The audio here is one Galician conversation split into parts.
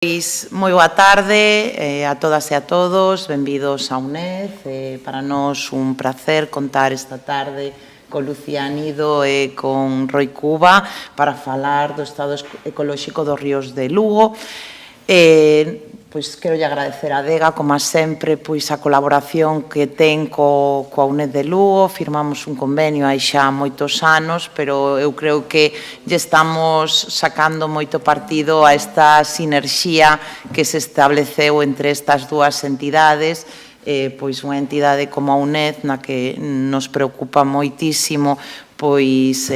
Moi boa tarde a todas e a todos, benvidos a UNED. Para nós un placer contar esta tarde con Lucía Anido e con Roi Cuba para falar do estado ecolóxico dos ríos de Lugo. Pois quero agradecer a Adega, como sempre, pois a colaboración que ten coa UNED de Lugo. Firmamos un convenio hai xa moitos anos, pero eu creo que lle estamos sacando moito partido a esta sinerxía que se estableceu entre estas dúas entidades. Pois unha entidade como a UNED na que nos preocupa moitísimo pois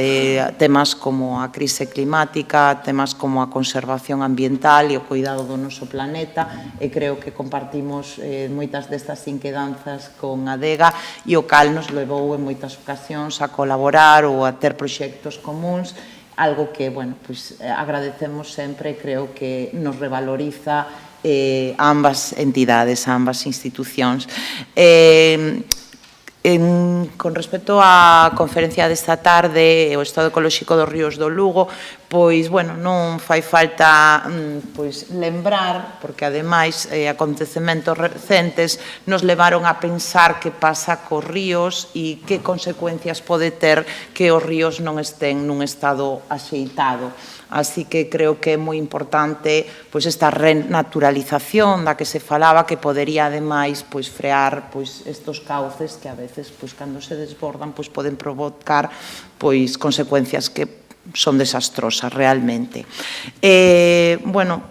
temas como a crise climática, temas como a conservación ambiental e o cuidado do noso planeta, e creo que compartimos moitas destas inquedanzas con a Adega, e o cal nos levou en moitas ocasións a colaborar ou a ter proxectos comuns, algo que, bueno, pois agradecemos sempre e creo que nos revaloriza a ambas entidades, a ambas institucións. Con respecto á conferencia desta tarde, o estado ecolóxico dos ríos do Lugo, pois, bueno, non fai falta lembrar, porque ademais acontecementos recentes nos levaron a pensar que pasa cos ríos e que consecuencias pode ter que os ríos non estén nun estado axeitado. Así que creo que é moi importante esta renaturalización da que se falaba, que podería ademais frear estes cauces que a veces cando se desbordan poden provocar consecuencias que son desastrosas realmente. Bueno,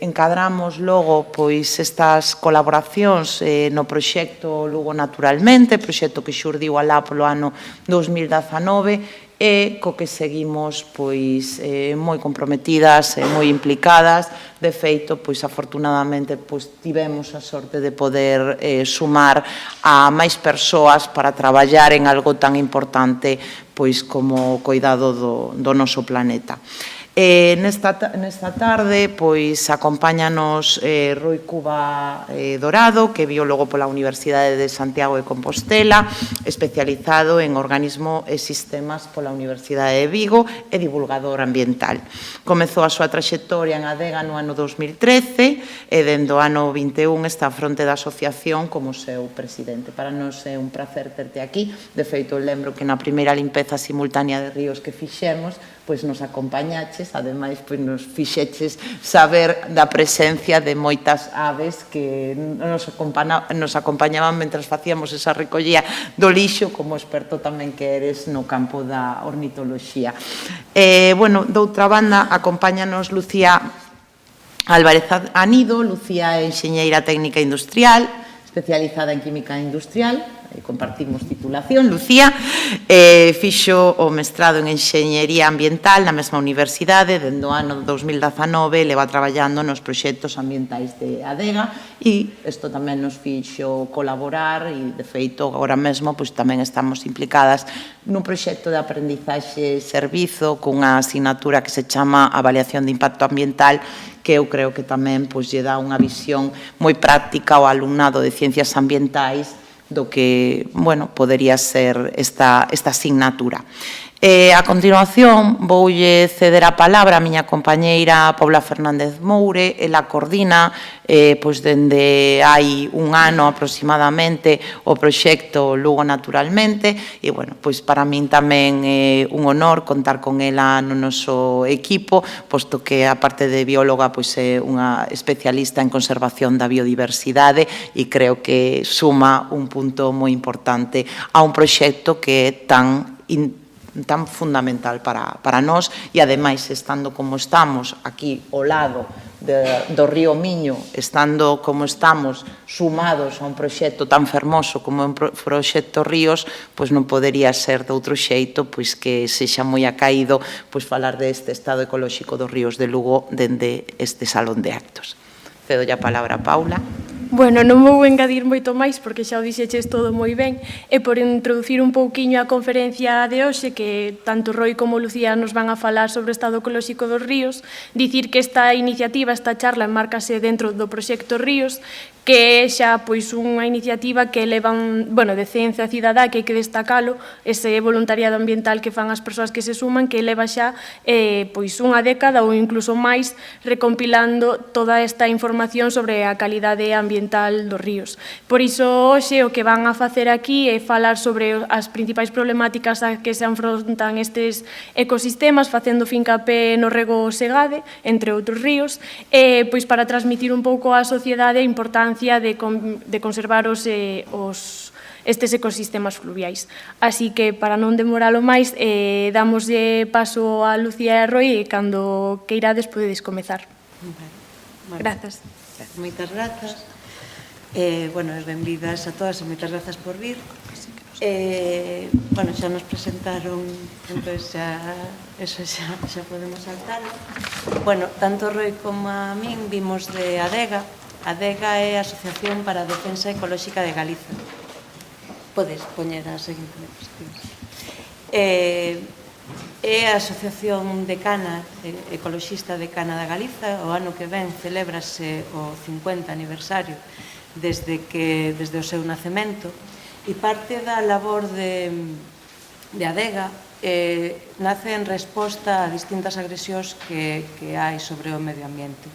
encadramos logo estas colaboracións no proxecto Lugo Naturalmente, proxecto que xurdiu alá polo ano 2019, e co que seguimos moi comprometidas e moi implicadas. De feito, afortunadamente, tivemos a sorte de poder sumar a máis persoas para traballar en algo tan importante como o cuidado do noso planeta. Nesta tarde acompáñanos Roi Cuba Dorado, que é biólogo pola Universidade de Santiago de Compostela, especializado en organismos e sistemas pola Universidade de Vigo e divulgador ambiental. Comezou a súa traxectoria en Adega no ano 2013 e dende o ano 21 está á fronte da asociación como seu presidente. Para nós é un placer terte aquí. De feito, lembro que na primeira limpeza simultánea de ríos que fixemos, nos acompañaches, ademais nos fixeches saber da presencia de moitas aves que nos acompañaban mentras facíamos esa recollía do lixo, como experto tamén que eres no campo da ornitoloxía. Bueno, doutra banda, acompáñanos Lucía Álvarez Anido. Lucía é enxeñeira técnica industrial, especializada en química industrial, compartimos titulación. Lucía fixo o mestrado en Enxeñería Ambiental na mesma universidade, dende o ano 2019 leva traballando nos proxectos ambientais de Adega, e isto tamén nos fixo colaborar, e de feito agora mesmo tamén estamos implicadas nun proxecto de aprendizaxe servizo cunha asignatura que se chama Avaliación de Impacto Ambiental, que eu creo que tamén lle dá unha visión moi práctica ao alumnado de Ciencias Ambientais do que, bueno, podería ser esta asignatura. A continuación, voulle ceder a palabra a miña compañeira Paula Fernández Moure. Ela coordina, dende hai un ano aproximadamente, o proxecto Lugo Naturalmente, e, bueno, para min tamén é un honor contar con ela no noso equipo, posto que, aparte de bióloga, é unha especialista en conservación da biodiversidade, e creo que suma un punto moi importante a un proxecto que é tan fundamental para nós, e ademais, estando como estamos aquí ao lado do río Miño, estando como estamos sumados a un proxecto tan fermoso como un proxecto Ríos, non podería ser de outro xeito que sexa moi acaído falar deste estado ecolóxico dos ríos de Lugo dende este salón de actos. Cedo a palabra a Paula. Bueno, non vou engadir moito máis porque xa o dixeches todo moi ben, e por introducir un pouquiño a conferencia de hoxe, que tanto Roi como Lucía nos van a falar sobre o estado ecolóxico dos ríos, dicir que esta iniciativa, esta charla, enmárcase dentro do proxecto Ríos, que é xa unha iniciativa que levan, de ciencia cidadá, que hai que destacalo, ese voluntariado ambiental que fan as persoas que se suman, que leva xa unha década ou incluso máis recompilando toda esta información sobre a calidade ambiental dos ríos. Por iso, hoxe, o que van a facer aquí é falar sobre as principais problemáticas a que se afrontan estes ecosistemas, facendo fincapé no rego Segade, entre outros ríos, pois para transmitir un pouco á sociedade a importancia de conservar estes ecosistemas fluviais. Así que, para non demoralo máis, damoslle paso a Lucía e a Roi e cando queirades podedes comezar. Grazas. Moitas grazas. Benvidas a todas e moitas grazas por vir. Xa nos presentaron, entón xa podemos saltar. Tanto Roi como a min vimos de ADEGA. ADEGA é a Asociación para a Defensa Ecolóxica de Galiza. Podes poñer a seguinte diapositiva. É a Asociación de Cana, ecoloxista de Cana da Galiza. O ano que ven celébrase o 50 aniversario desde o seu nacemento. E parte da labor de ADEGA nace en resposta a distintas agresións que hai sobre o medio ambiente.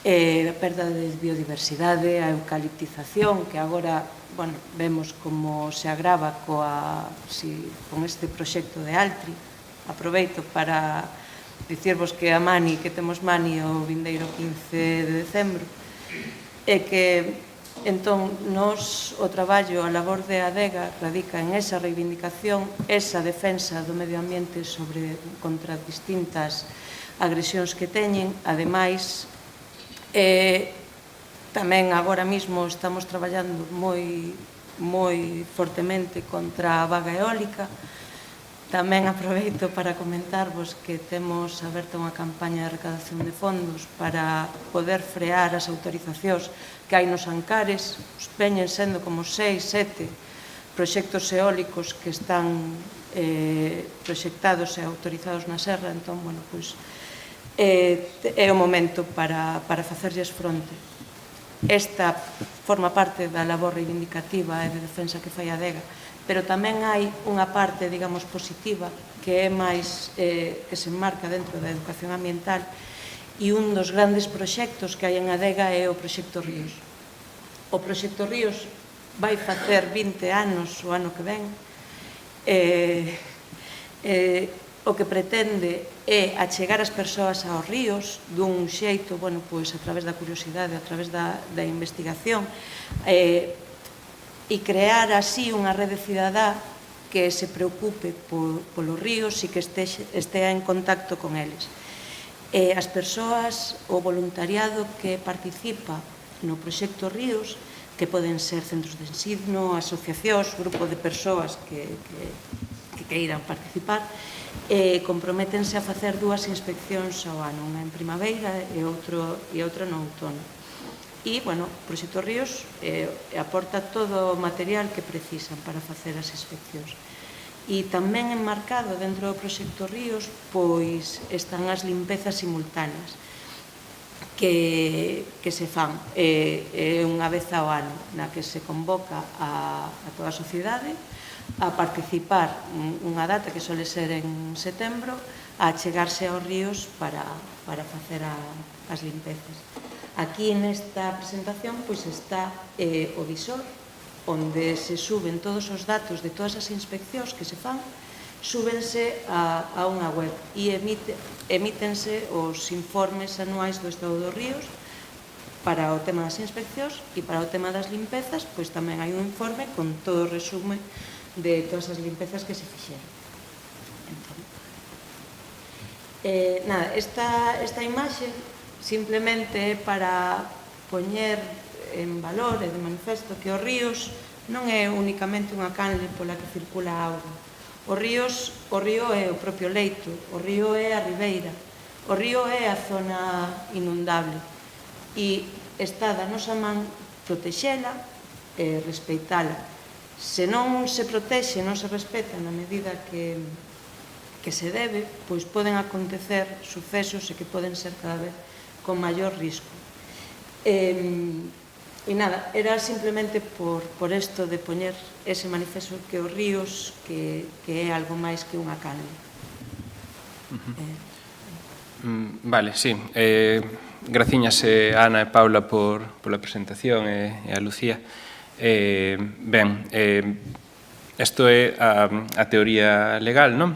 A perda de biodiversidade, a eucaliptización, que agora vemos como se agrava con este proxecto de Altri. Aproveito para dicirvos que a Mani, que temos Mani o vindeiro 15 de decembro, e que entón, o traballo, a labor de ADEGA radica en esa reivindicación, esa defensa do medio ambiente contra distintas agresións que teñen. Ademais, tamén agora mesmo estamos traballando moi fortemente contra a vaga eólica. Tamén aproveito para comentarvos que temos aberta unha campaña de recadación de fondos para poder frear as autorizacións que hai nos Ancares. Veñen sendo como 6, 7 proxectos eólicos que están proxectados e autorizados na serra. Entón, é o momento para facerlles fronte. Esta forma parte da labor reivindicativa e de defensa que fai a ADEGA, pero tamén hai unha parte, digamos, positiva, que é máis, que se enmarca dentro da educación ambiental, e un dos grandes proxectos que hai en ADEGA é o Proxecto Ríos. O Proxecto Ríos vai facer 20 anos o ano que ven. O que pretende é achegar as persoas aos ríos dun xeito, a través da curiosidade, a través da investigación, e crear así unha rede cidadá que se preocupe polos ríos e que estea en contacto con eles. As persoas, o voluntariado que participa no Proxecto Ríos, que poden ser centros de ensino, asociacións, grupo de persoas que queiran participar, comprométense a facer 2 inspeccións ao ano, unha en primavera e outra no outono. E, o Proxecto Ríos aporta todo o material que precisan para facer as inspeccións. E tamén enmarcado dentro do Proxecto Ríos, pois están as limpezas simultáneas que se fan unha vez ao ano, na que se convoca a toda a sociedade a participar unha data que suele ser en setembro, a chegarse aos ríos para facer as limpezas. Aquí nesta presentación está o visor, onde se suben todos os datos de todas as inspeccións que se fan, súbense a unha web e emítense os informes anuais do estado dos ríos para o tema das inspeccións, e para o tema das limpezas, pois tamén hai un informe con todo o resume de todas as limpezas que se fixeron. Esta imaxe simplemente para poñer en valor e de manifesto que os ríos non é únicamente unha canle pola que circula a auga. O río é o propio leito, o río é a ribeira, o río é a zona inundable, e está da nosa man protexela e respeitala. Se non se protexe, non se respeta na medida que se debe, pois poden acontecer sucesos e que poden ser cada vez con maior risco. E nada, era simplemente por isto de poñer ese manifesto que os ríos que é algo máis que unha canle. Vale, sí. Graciñas a Ana e Paula pola presentación e a Lucía. Ben, isto é a teoría legal, non?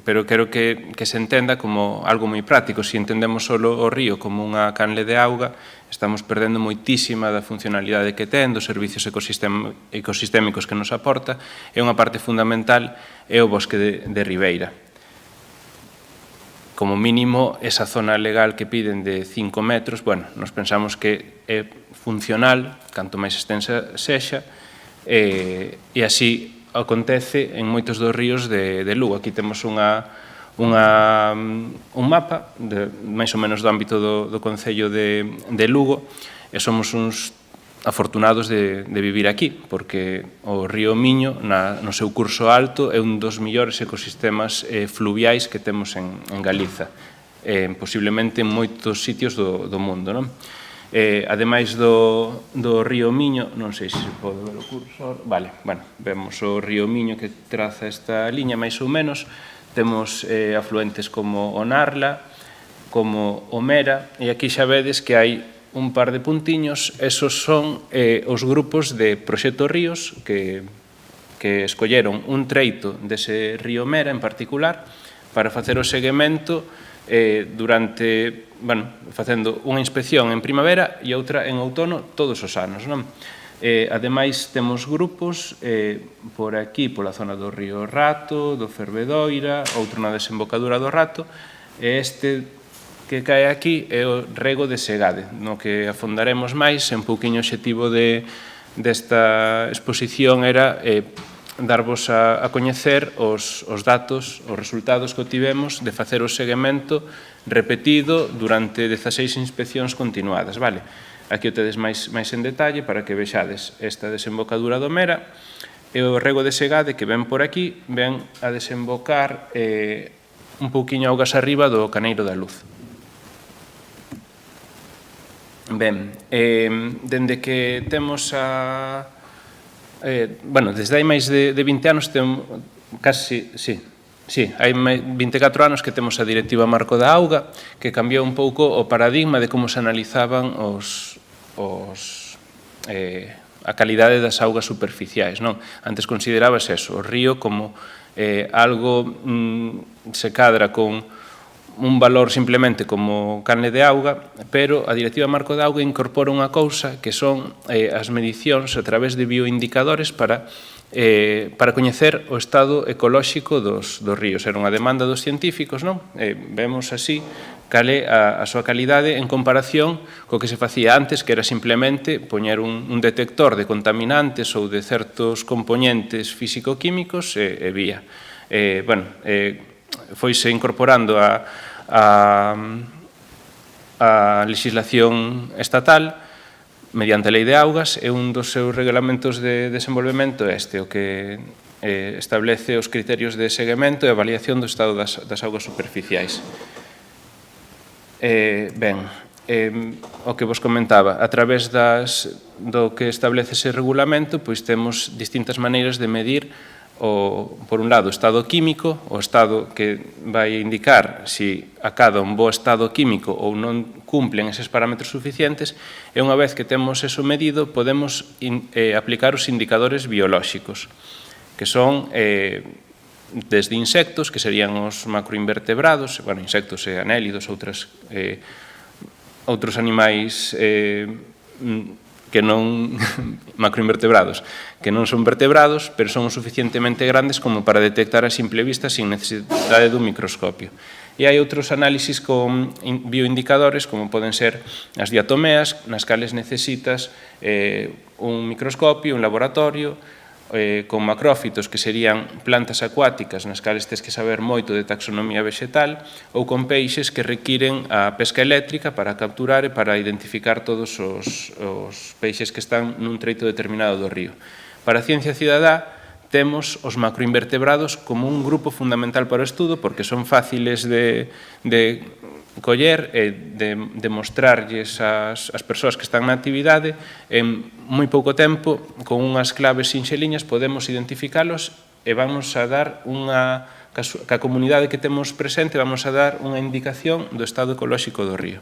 Pero quero que se entenda como algo moi práctico. Se entendemos só o río como unha canle de auga, estamos perdendo moitísima da funcionalidade que ten, dos servicios ecosistémicos que nos aporta, e unha parte fundamental é o bosque de ribeira. Como mínimo, esa zona legal que piden de 5 metros, bueno, nos pensamos que é funcional, canto máis extensa sexa, e así acontece en moitos dos ríos de Lugo. Aquí temos un mapa, máis ou menos do ámbito do Concello de Lugo, e somos uns afortunados de vivir aquí, porque o río Miño, no seu curso alto, é un dos mellores ecosistemas fluviais que temos en Galiza, posiblemente en moitos sitios do mundo, non? Ademais do río Miño, non sei se pode ver o cursor, vale, bueno, vemos o río Miño que traza esta liña máis ou menos, temos afluentes como o Narla, como o Mera, e aquí xa vedes que hai un par de puntiños, esos son os grupos de Proxecto Ríos que escolleron un treito dese río Mera en particular para facer o seguimento durante, bueno, facendo unha inspección en primavera e outra en outono todos os anos, non? Ademais, temos grupos por aquí, pola zona do río Rato, do Fervedoira, outro na desembocadura do Rato, e este que cae aquí é o rego de Segade, no que afondaremos máis. En pouquiño obxectivo desta exposición era darvos a coñecer os datos, os resultados que obtivemos de facer o seguimento repetido durante 16 inspeccións continuadas, vale? Aquí o tedes máis en detalle para que vexades esta desembocadura do Mera e o rego de Segade que ven por aquí, ven a desembocar un pouquiño augas arriba do Caneiro da Luz. Ben, dende que temos bueno, desde hai máis de 20 anos casi, sí, hai 24 anos que temos a Directiva Marco da Auga, que cambiou un pouco o paradigma de como se analizaban a calidade das augas superficiais, non? Antes considerabas eso, o río como algo se cadra con un valor simplemente como canle de auga, pero a Directiva Marco de Auga incorpora unha cousa que son as medicións a través de bioindicadores para coñecer o estado ecolóxico dos ríos. Era unha demanda dos científicos, non? Vemos así cal é a súa calidade en comparación co que se facía antes, que era simplemente poñer un detector de contaminantes ou de certos componentes físico-químicos e vía. Bueno, foise incorporando a legislación estatal mediante a Lei de Augas e un dos seus regulamentos de desenvolvemento é o que establece os criterios de seguimento e avaliación do estado das augas superficiais. Ben, o que vos comentaba, a través do que establece ese regulamento, pois temos distintas maneiras de medir por un lado, o estado químico, o estado que vai indicar se acada un bo estado químico ou non cumplen eses parámetros suficientes, e unha vez que temos eso medido, podemos aplicar os indicadores biolóxicos, que son desde insectos, que serían os macroinvertebrados, bueno, insectos e anélidos, outros animais que non macroinvertebrados, que non son vertebrados, pero son suficientemente grandes como para detectar a simple vista sin necesidade dun microscopio. E hai outros análisis con bioindicadores, como poden ser as diatomeas, nas cales necesitas un microscopio, un laboratorio, con macrófitos, que serían plantas acuáticas, nas cales tens que saber moito de taxonomía vegetal, ou con peixes que requiren a pesca eléctrica para capturar e para identificar todos os peixes que están nun treito determinado do río. Para a ciencia cidadá, temos os macroinvertebrados como un grupo fundamental para o estudo, porque son fáciles de coller e demostrarlles ás persoas que están na actividade en moi pouco tempo, con unhas claves sinxeliñas, podemos identificalos e vamos a dar ca comunidade que temos presente, vamos a dar unha indicación do estado ecolóxico do río.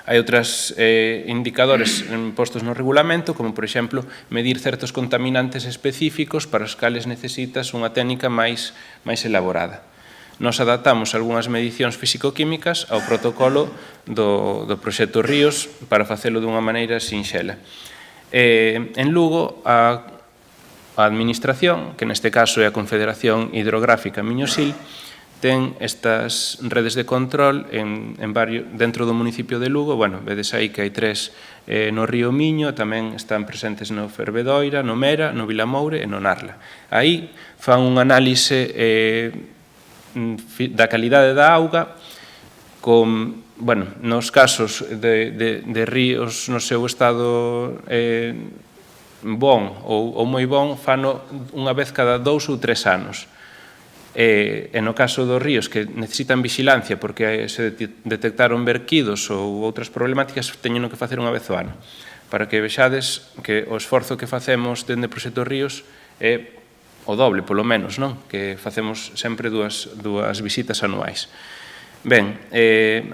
Hai outros indicadores postos no regulamento, como, por exemplo, medir certos contaminantes específicos para os cales necesitas unha técnica máis elaborada. Nos adaptamos algunhas medicións físico-químicas ao protocolo do proxecto Ríos para facelo dunha maneira sinxela. En Lugo, a Administración, que neste caso é a Confederación Hidrográfica Miño-Sil, ten estas redes de control dentro do municipio de Lugo. Bueno, vedes aí que hai 3 no río Miño, tamén están presentes no Fervedoira, no Mera, no Vilamoure e no Narla. Aí fan un análise da calidade da auga nos casos de ríos no seu estado bon ou moi bon, fano unha vez cada 2 ou 3 anos. E no caso dos ríos que necesitan vigilancia porque se detectaron verquidos ou outras problemáticas, teñen que facer unha vez ao ano, para que vexades que o esforzo que facemos dende o proxecto Ríos é o doble, polo menos, non? Que facemos sempre dúas visitas anuais. Ben,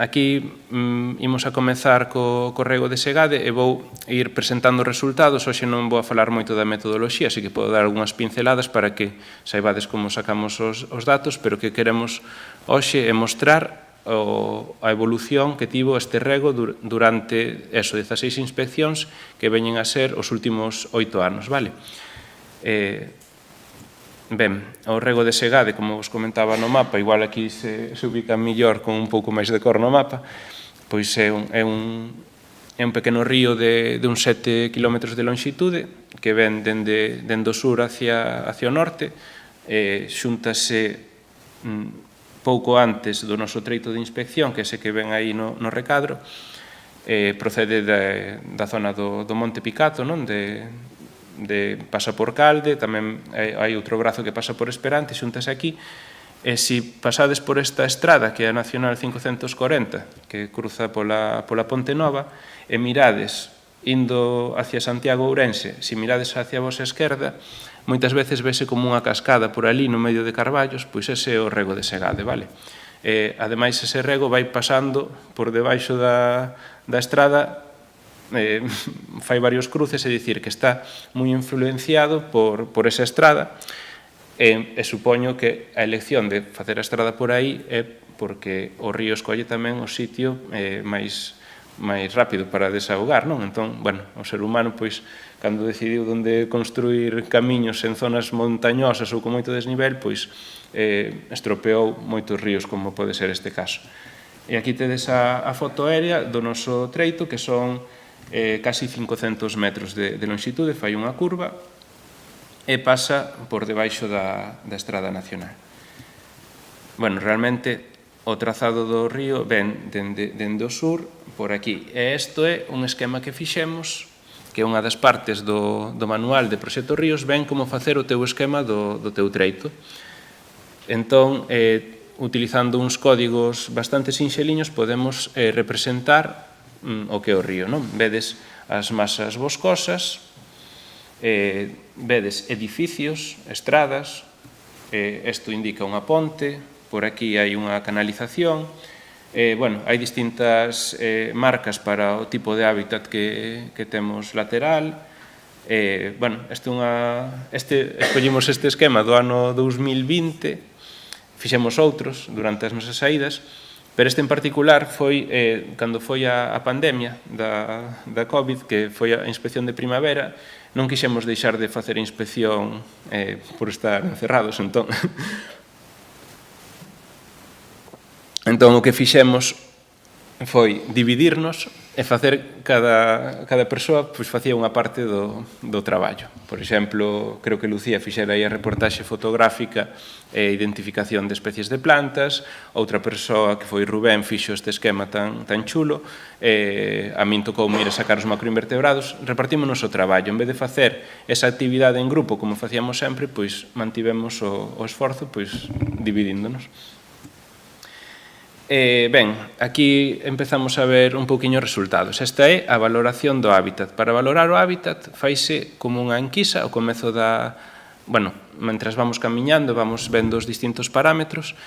aquí imos a comezar co rego de Segade e vou ir presentando resultados. Hoxe non vou a falar moito da metodoloxía, así que podo dar algunhas pinceladas para que saibades como sacamos os datos, pero que queremos hoxe é mostrar a evolución que tivo este rego durante 16 inspeccións que veñen a ser os últimos 8 anos, vale? Ben, o rego de Segade, como vos comentaba no mapa, igual aquí se ubica mellor con un pouco máis de cor no mapa, pois é un pequeno río de uns 7 km de longitude que ven dende o sur hacia o norte, xúntase pouco antes do noso treito de inspección, que é ese que ven aí no recadro, procede da zona do Monte Picato, non? Pasa por Calde, tamén hai outro brazo que pasa por Esperante, xúntase aquí, e se pasades por esta estrada, que é a Nacional 540, que cruza pola Ponte Nova, e mirades indo hacia Santiago Ourense, se mirades hacia a vosa esquerda, moitas veces vese como unha cascada por ali no medio de carballos, pois ese é o rego de Segade, vale? Ademais, ese rego vai pasando por debaixo da estrada, fai varios cruces, é dicir, que está moi influenciado por esa estrada, e supoño que a elección de facer a estrada por aí é porque o río escolle tamén o sitio máis rápido para desahogar, non? Entón, bueno, o ser humano, pois, cando decidiu onde construir camiños en zonas montañosas ou con moito desnivel, pois, estropeou moitos ríos, como pode ser este caso. E aquí tedes a foto aérea do noso treito, que son casi 500 metros de longitude, fai unha curva e pasa por debaixo da Estrada Nacional. Bueno, realmente o trazado do río ven dende o sur por aquí. E isto é un esquema que fixemos, que é unha das partes do manual de Proxecto Ríos, ven como facer o teu esquema do teu treito. Entón, utilizando uns códigos bastante sinxeliños, podemos representar o que é o río, non? Vedes as masas boscosas, vedes edificios, estradas, isto indica unha ponte, por aquí hai unha canalización, bueno, hai distintas marcas para o tipo de hábitat que temos lateral. Bueno, escollimos este esquema do ano 2020, fixemos outros durante as nosas saídas, pero este en particular foi cando foi a pandemia da COVID, que foi a inspección de primavera, non quixemos deixar de facer a inspección por estar encerrados, entón o que fixemos foi dividirnos e facer cada persoa facía unha parte do traballo. Por exemplo, creo que Lucía fixera aí a reportaxe fotográfica e identificación de especies de plantas, outra persoa que foi Rubén fixo este esquema tan chulo, a min tocou ir a sacar os macroinvertebrados, repartímonos o traballo. En vez de facer esa actividade en grupo como facíamos sempre, pois mantivemos o esforzo dividíndonos. Ben, aquí empezamos a ver un pouquiño os resultados. Esta é a valoración do hábitat. Para valorar o hábitat faise como unha enquisa ao comezo da... Bueno, mentras vamos camiñando, vamos vendo os distintos parámetros.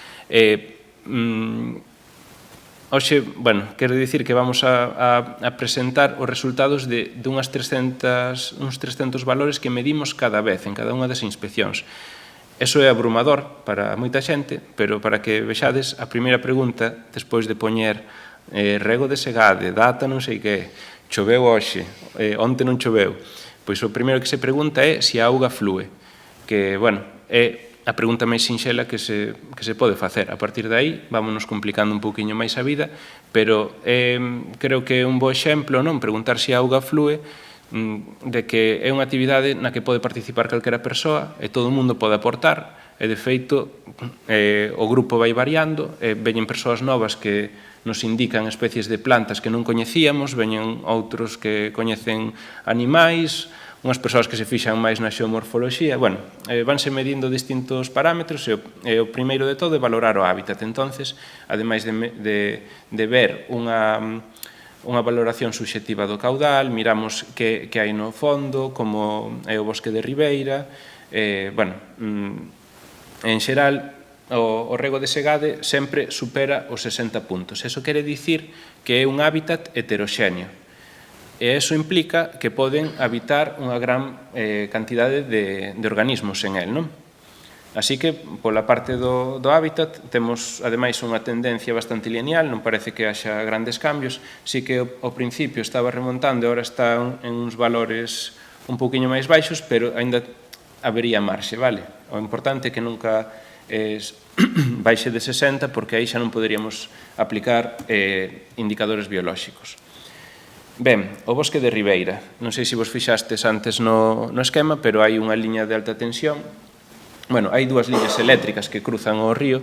Hoxe, bueno, quero dicir que vamos a presentar os resultados de uns 300 valores que medimos cada vez, en cada unha das inspeccións. Eso é abrumador para moita xente, pero para que vexades, a primeira pregunta, despois de poñer rego de segade, data non sei que, choveu hoxe, onte non choveu, pois o primeiro que se pregunta é se a auga flúe, que, bueno, é a pregunta máis sinxela que se pode facer. A partir de aí, vámonos complicando un pouquiño máis a vida, pero creo que é un bo exemplo, non? Preguntar se a auga flúe, de que é unha actividade na que pode participar calquera persoa e todo o mundo pode aportar, e de feito o grupo vai variando, veñen persoas novas que nos indican especies de plantas que non coñecíamos, veñen outros que coñecen animais, unhas persoas que se fixan máis na xeomorfoloxía, bueno, vanse medindo distintos parámetros e o primeiro de todo é valorar o hábitat. Entonces, ademais de ver unha valoración subxectiva do caudal, miramos que hai no fondo, como é o bosque de ribeira, bueno, en xeral, o rego de segade sempre supera os 60 puntos. Eso quere dicir que é un hábitat heteroxéneo. E iso implica que poden habitar unha gran cantidade de organismos en el, non? Así que, pola parte do hábitat, temos, ademais, unha tendencia bastante lineal, non parece que haxa grandes cambios, sí que ao principio estaba remontando e agora está en uns valores un pouquiño máis baixos, pero aínda habería marxe, vale? O importante é que nunca baixe de 60, porque aí xa non poderíamos aplicar indicadores biolóxicos. Ben, o bosque de ribeira. Non sei se vos fixastes antes no esquema, pero hai unha liña de alta tensión. Bueno, hai dúas liñas eléctricas que cruzan o río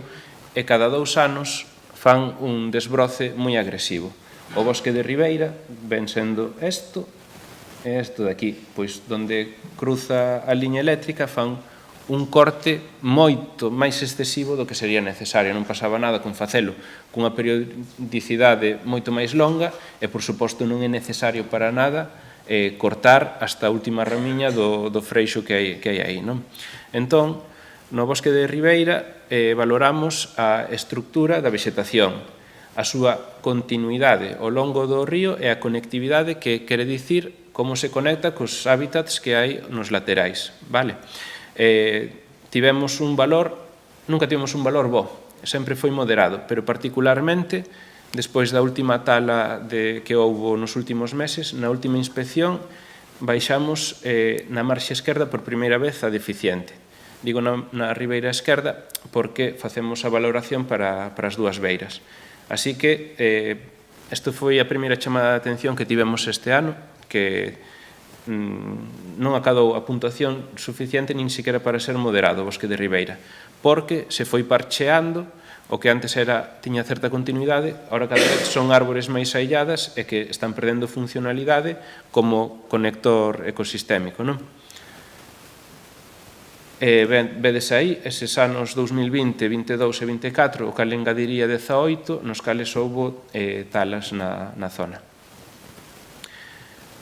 e cada 2 anos fan un desbroce moi agresivo. O bosque de ribeira ven sendo isto e isto de aquí, pois donde cruza a liña eléctrica fan un corte moito máis excesivo do que sería necesario. Non pasaba nada con facelo cunha periodicidade moito máis longa e, por suposto, non é necesario para nada cortar hasta a última ramiña do freixo que hai aí, non? Entón, no bosque de ribeira valoramos a estructura da vexetación, a súa continuidade ao longo do río e a conectividade, que quere dicir como se conecta cos hábitats que hai nos laterais, vale? Tivemos un valor, nunca tivemos un valor bo, sempre foi moderado, pero particularmente despois da última tala que houbo nos últimos meses, na última inspección baixamos na marxe esquerda por primeira vez a deficiente. Digo na ribeira esquerda porque facemos a valoración para as dúas beiras. Así que isto foi a primeira chamada de atención que tivemos este ano, que non acadou a puntuación suficiente nin siquiera para ser moderado o bosque de ribeira, porque se foi parcheando o que antes tiña certa continuidade, agora cada vez son árbores máis ailladas e que están perdendo funcionalidade como conector ecosistémico, non? Vedes aí, eses anos 2020, 22 e 24, o cal engadiría 18, nos cales houbo talas na zona.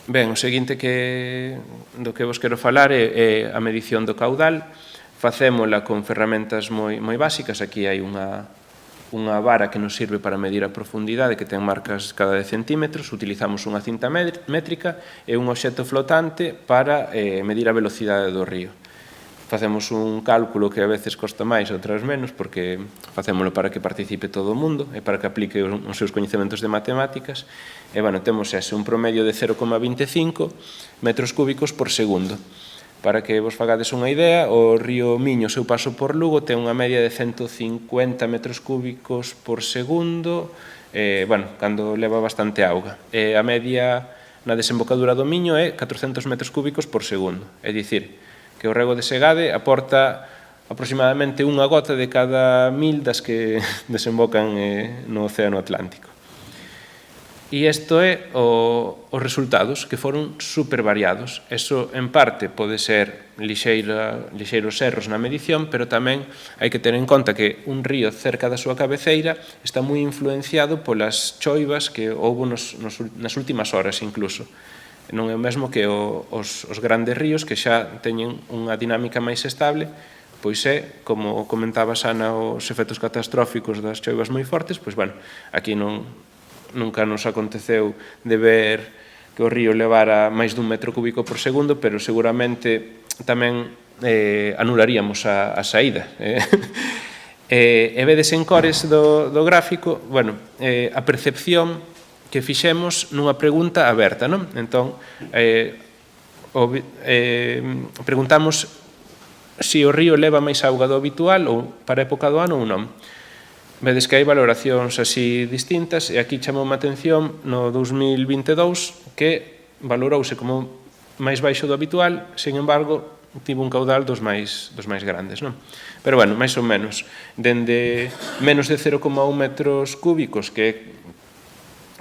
Ben, o seguinte do que vos quero falar é a medición do caudal. Facémola con ferramentas moi básicas. Aquí hai unha vara que nos sirve para medir a profundidade, que ten marcas cada 10 centímetros. Utilizamos unha cinta métrica e un obxecto flotante para medir a velocidade do río. Facemos un cálculo que a veces costa máis, outras menos, porque facémolo para que participe todo o mundo e para que aplique os seus coñecementos de matemáticas. E, bueno, temos un promedio de 0,25 metros cúbicos por segundo. Para que vos fagades unha idea, o río Miño, o seu paso por Lugo, ten unha media de 150 metros cúbicos por segundo, bueno, cando leva bastante auga. A media na desembocadura do Miño é 400 metros cúbicos por segundo. É dicir, que o rego de segade aporta aproximadamente unha gota de cada 1000 das que desembocan no Océano Atlántico. E isto é os resultados, que foron super variados. Eso, en parte, pode ser lixeiros erros na medición, pero tamén hai que ter en conta que un río cerca da súa cabeceira está moi influenciado polas choivas que houve nas últimas horas, incluso. Non é o mesmo que os grandes ríos, que xa teñen unha dinámica máis estable, pois é, como comentabas, Ana, os efectos catastróficos das choivas moi fortes, pois, bueno, aquí nunca nos aconteceu de ver que o río levara máis dun metro cúbico por segundo, pero seguramente tamén anularíamos a saída. E vedes en cores do gráfico, bueno, a percepción que fixemos nunha pregunta aberta, non? Entón, preguntamos se o río leva máis auga do habitual ou para a época do ano ou non. Vedes que hai valoracións así distintas e aquí chamou a atención no 2022 que valorouse como máis baixo do habitual, sen embargo, tivo un caudal dos máis grandes, non? Pero, bueno, máis ou menos, dende menos de 0,1 metros cúbicos, que é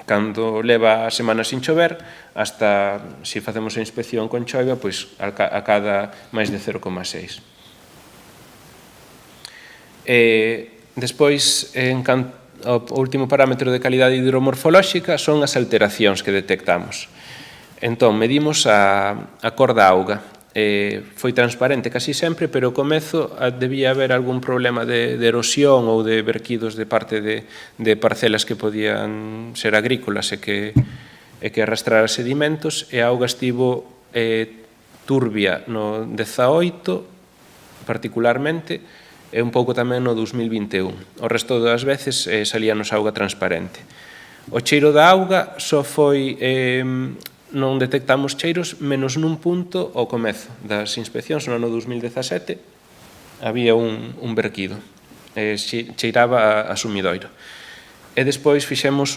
cando leva a semana sin chover, hasta, se facemos a inspección con choiva, pois a cada máis de 0,6. Despois, o último parámetro de calidade hidromorfolóxica son as alteracións que detectamos. Entón, medimos a cor da auga. Foi transparente casi sempre, pero ao comezo debía haber algún problema de erosión ou de verquidos de parte de parcelas que podían ser agrícolas e que arrastrara sedimentos, e a auga estivo turbia no 18, particularmente, e un pouco tamén no 2021. O resto das veces salíanos auga transparente. O cheiro da auga só foi... non detectamos cheiros menos nun punto ao comezo das inspeccións. No ano 2017 había un verquido, cheiraba a sumidoiro. E despois fixemos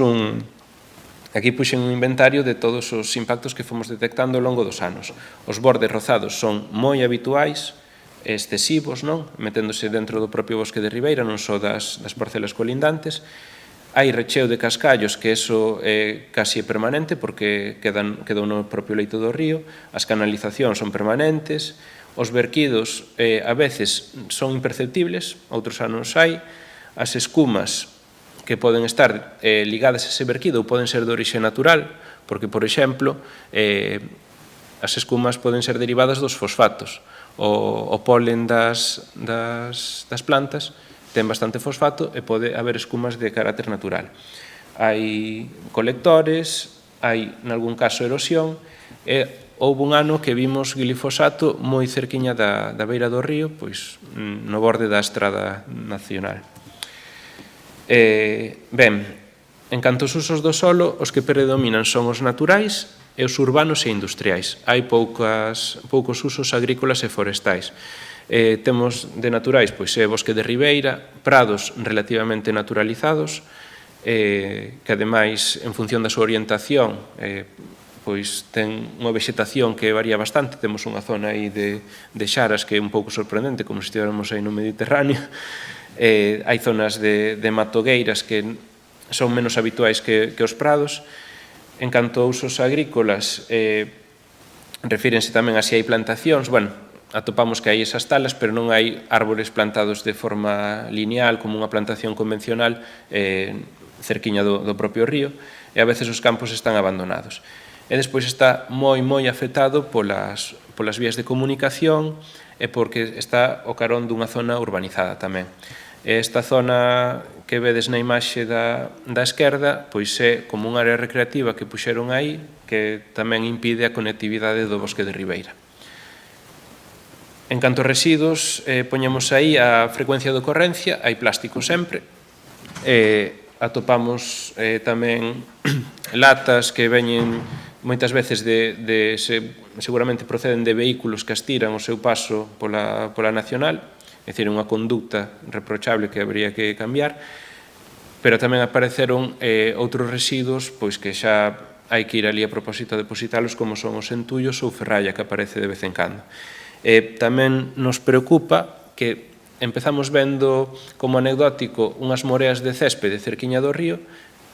aquí puxen un inventario de todos os impactos que fomos detectando ao longo dos anos. Os bordes rozados son moi habituais, excesivos, non? Meténdose dentro do propio bosque de ribeira, non só das parcelas colindantes. Hai recheo de cascallos, que eso é casi permanente, porque quedou no propio leito do río. As canalizacións son permanentes. Os verquidos, a veces, son imperceptibles, outros anos hai. As escumas, que poden estar ligadas a ese verquido, ou poden ser de orixe natural, porque, por exemplo, as escumas poden ser derivadas dos fosfatos. O polen das plantas ten bastante fosfato e pode haber escumas de carácter natural. Hai colectores, hai, nalgún caso, erosión, e houve un ano que vimos glifosato moi cerquiña da beira do río, pois no borde da estrada nacional. Ben, en canto aos usos do solo, os que predominan son os naturais e os urbanos e industriais. Hai poucos usos agrícolas e forestais. Temos de naturais, pois é bosque de ribeira, prados relativamente naturalizados, que ademais, en función da súa orientación, pois ten unha vexetación que varía bastante. Temos unha zona aí de xaras que é un pouco sorprendente, como se estivéramos aí no Mediterráneo. Hai zonas de matogueiras que son menos habituais que os prados. En canto a usos agrícolas, refírense tamén a se hai plantacións. Bueno, atopamos que hai esas talas, pero non hai árbores plantados de forma lineal, como unha plantación convencional cerquiña do propio río, e a veces os campos están abandonados. E despois está moi afectado polas vías de comunicación e porque está ao carón dunha zona urbanizada tamén. Esta zona que vedes na imaxe da esquerda, pois é como unha área recreativa que puxeron aí, que tamén impide a conectividade do bosque de ribeira. En canto a residuos, poñemos aí a frecuencia de ocorrencia, hai plástico sempre, atopamos tamén latas que veñen moitas veces seguramente proceden de vehículos que astiran o seu paso pola nacional, é dicir, unha conducta reprochable que habría que cambiar, pero tamén apareceron outros residuos pois que xa hai que ir ali a propósito a depositalos, como son os entullos ou ferralla que aparece de vez en cando. Tamén nos preocupa que empezamos vendo como anecdótico unhas moreas de céspede cerquiña do río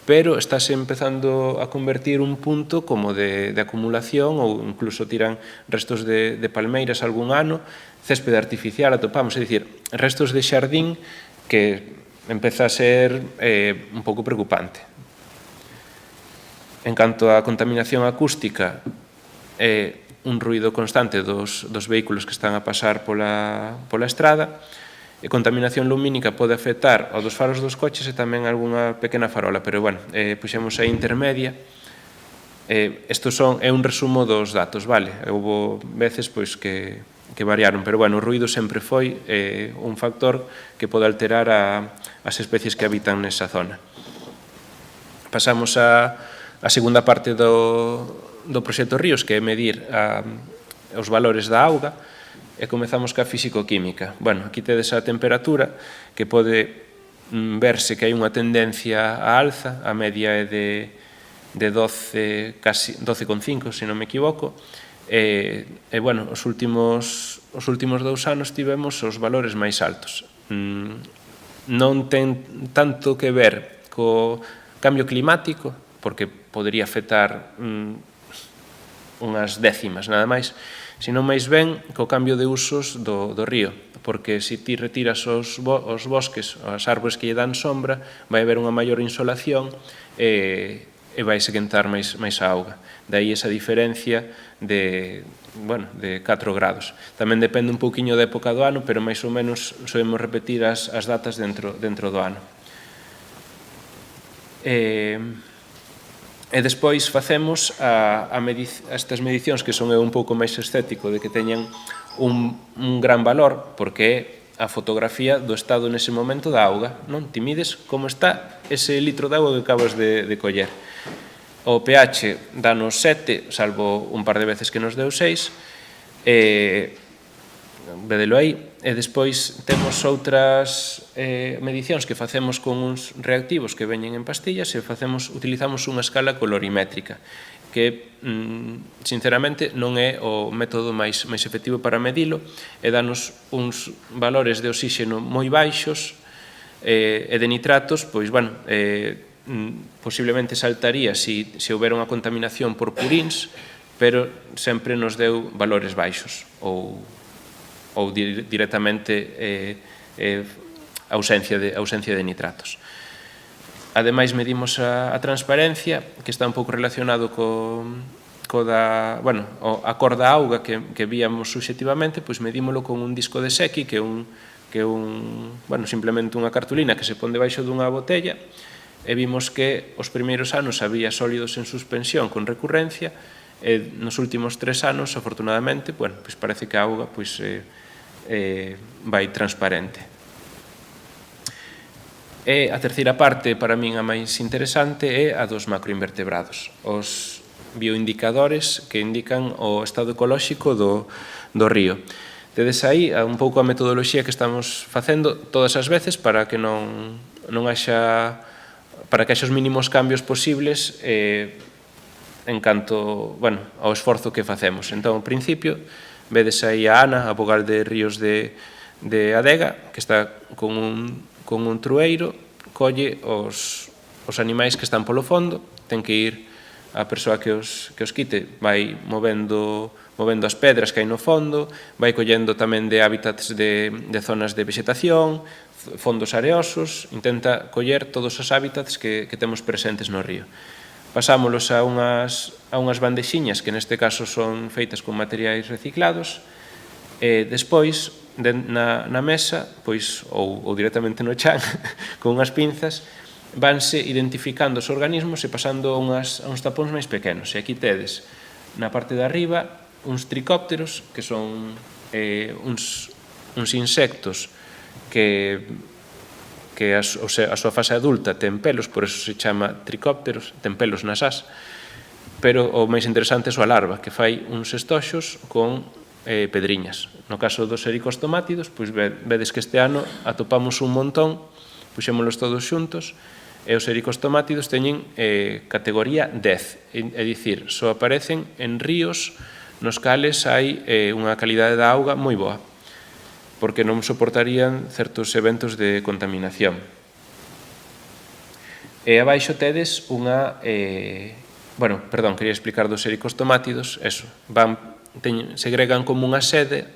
pero estáse empezando a convertir un punto como de acumulación, ou incluso tiran restos de palmeiras algún ano, céspede artificial atopamos, é dicir, restos de xardín que empeza a ser un pouco preocupante. En canto á contaminación acústica, é un ruído constante dos vehículos que están a pasar pola estrada, e contaminación lumínica pode afectar ao dos faros dos coches e tamén algunha pequena farola, pero, bueno, puxemos a intermedia. Isto é un resumo dos datos, vale? Houve veces pois que variaron, pero, bueno, o ruído sempre foi un factor que pode alterar as especies que habitan nesa zona. Pasamos á segunda parte do proxecto Ríos, que é medir os valores da auga, e comezamos ca físico-química. Bueno, aquí tedes a temperatura, que pode verse que hai unha tendencia á alza, a media é de 12, casi 12,5, se non me equivoco, e, bueno, os últimos 2 anos tivemos os valores máis altos. Non ten tanto que ver co cambio climático, porque podría afectar unhas décimas, nada máis, sino máis ben co cambio de usos do río, porque se ti retiras os bosques, as árbores que lle dan sombra, vai haber unha maior insolación e vai se quentar máis a auga. Daí esa diferencia de 4 grados. Tamén depende un pouquiño da época do ano, pero máis ou menos solemos repetir as datas dentro do ano. E despois facemos estas medicións que son un pouco máis estético, de que teñan un gran valor, porque é a fotografía do estado nese momento da auga, non? Ti mides como está ese litro de auga que acabas de coller. O pH danos 7, salvo un par de veces que nos deu 6, vedelo aí, e despois temos outras medicións que facemos con uns reactivos que veñen en pastillas e utilizamos unha escala colorimétrica, que, sinceramente, non é o método máis efectivo para medilo, e danos uns valores de oxígeno moi baixos e de nitratos, pois, bueno, posiblemente saltaría se houbera unha contaminación por purins, pero sempre nos deu valores baixos, ou directamente ausencia de nitratos. Ademais, medimos a transparencia, que está un pouco relacionado a cor da auga que víamos subxectivamente, pois medímolo con un disco de Secchi, que é simplemente unha cartulina que se pon debaixo dunha botella, e vimos que os primeiros anos había sólidos en suspensión con recurrencia, e nos últimos 3 anos, afortunadamente, pois parece que a auga vai transparente. E a terceira parte, para min a máis interesante, é a dos macroinvertebrados, os bioindicadores que indican o estado ecolóxico do río. Tedes aí un pouco a metodoloxía que estamos facendo todas as veces para que non haxa, para que haxa os mínimos cambios posibles en canto ao esforzo que facemos. Entón, ao principio, vedes aí a Ana, a vogal de Ríos de Adega, que está con un trueiro, colle os animais que están polo fondo, ten que ir a persoa que os quite, vai movendo as pedras que hai no fondo, vai collendo tamén de hábitats de zonas de vegetación, fondos areosos, intenta coller todos os hábitats que temos presentes no río. Pasámolos a unhas bandexiñas que neste caso son feitas con materiais reciclados, e despois na mesa, ou directamente no chan, con unhas pinzas, vanse identificando os organismos e pasando a uns tapóns máis pequenos. E aquí tedes, na parte de arriba, uns tricópteros, que son uns insectos que a súa fase adulta ten pelos, por eso se chama tricópteros, ten pelos nas ás, pero o máis interesante é a súa larva, que fai uns estoxos con pedriñas. No caso dos ericostomátidos, pois vedes que este ano atopamos un montón, puxémolos todos xuntos, e os ericostomátidos teñen categoría 10, é dicir, só aparecen en ríos nos cales hai unha calidade da auga moi boa, porque non soportarían certos eventos de contaminación. E abaixo tedes unha... Bueno, perdón, quería explicar dos ericostomátidos, eso, segregan como unha seda,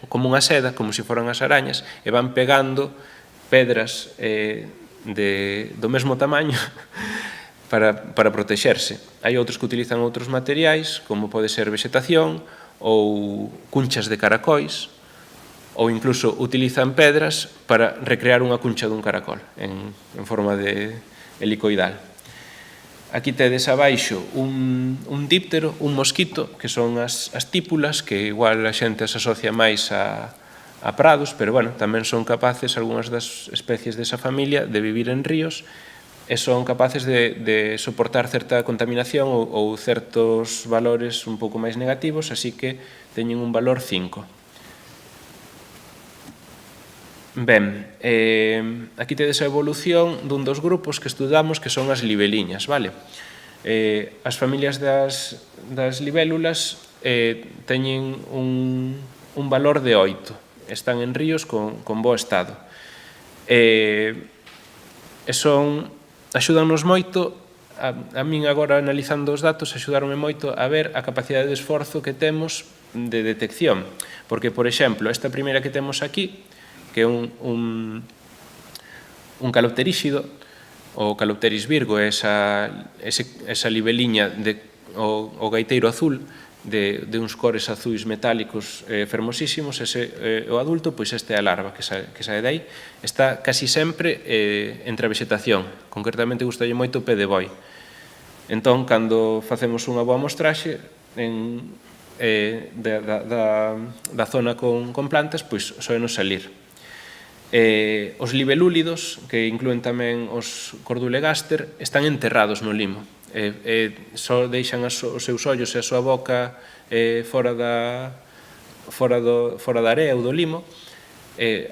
como se foran as arañas, e van pegando pedras do mesmo tamaño para protexerse. Hai outros que utilizan outros materiais, como pode ser vegetación, ou cunchas de caracóis, ou incluso utilizan pedras para recrear unha cuncha dun caracol en forma de helicoidal. Aquí tedes abaixo un díptero, un mosquito, que son as típulas, que igual a xente se asocia máis a prados, pero bueno, tamén son capaces, algunhas das especies desa familia, de vivir en ríos, e son capaces de soportar certa contaminación ou certos valores un pouco máis negativos, así que teñen un valor 5. Ben, aquí tedes a evolución dun dos grupos que estudamos, que son as libeliñas, vale? As familias das libélulas teñen un valor de 8, están en ríos con bo estado. Axúdanos moito, a min agora analizando os datos, axudaronme moito a ver a capacidade de esforzo que temos de detección, porque, por exemplo, esta primeira que temos aquí, que é un calopteríxido, o Calopteris virgo, esa libeliña, o gaiteiro azul, de uns cores azuis metálicos fermosísimos, o adulto, pois este é a larva que sae dai, está casi sempre entre a vegetación, concretamente gustalle moito o pé de boi. Entón, cando facemos unha boa mostraxe da zona con plantas, pois soenos salir. Os libelúlidos, que incluen tamén os cordulegáster, están enterrados no limo. Só deixan os seus ollos e a súa boca fora da area ou do limo,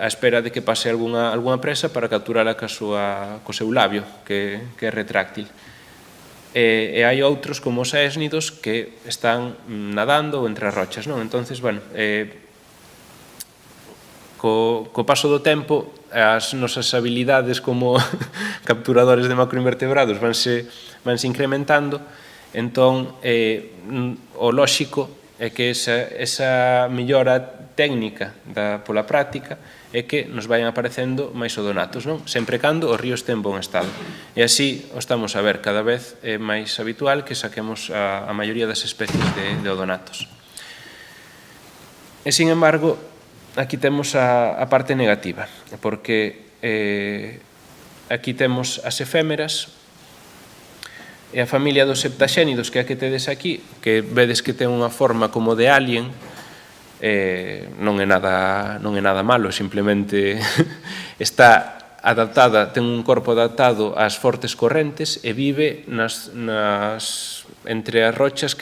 á espera de que pase algunha presa para capturala co seu labio, que é retráctil. E hai outros, como os aésnidos, que están nadando entre as rochas, non? Entonces, bueno, co paso do tempo, as nosas habilidades como capturadores de macroinvertebrados vanse incrementando, entón o lóxico é que esa mellora técnica pola práctica é que nos vayan aparecendo máis odonatos, non? Sempre cando o río este en bon estado. E así o estamos a ver, cada vez é máis habitual que saquemos a maioría das especies de odonatos. E, sin embargo, aquí temos a parte negativa, porque aquí temos as efémeras e a familia dos septaxénidos, que é a que tedes aquí, que vedes que ten unha forma como de alien, non é nada malo, simplemente está adaptada, ten un corpo adaptado ás fortes correntes e vive entre as rochas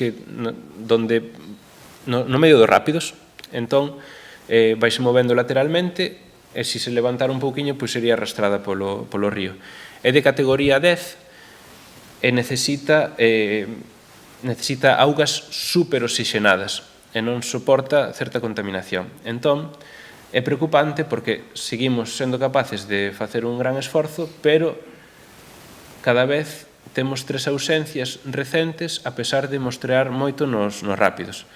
no medio dos rápidos. Entón, vaise movendo lateralmente e se levantara un pouquiño, pois sería arrastrada polo río. É de categoría 10 e necesita augas superoxixenadas e non soporta certa contaminación. Entón, é preocupante porque seguimos sendo capaces de facer un gran esforzo, pero cada vez temos 3 ausencias recentes a pesar de mostrear moito nos rápidos.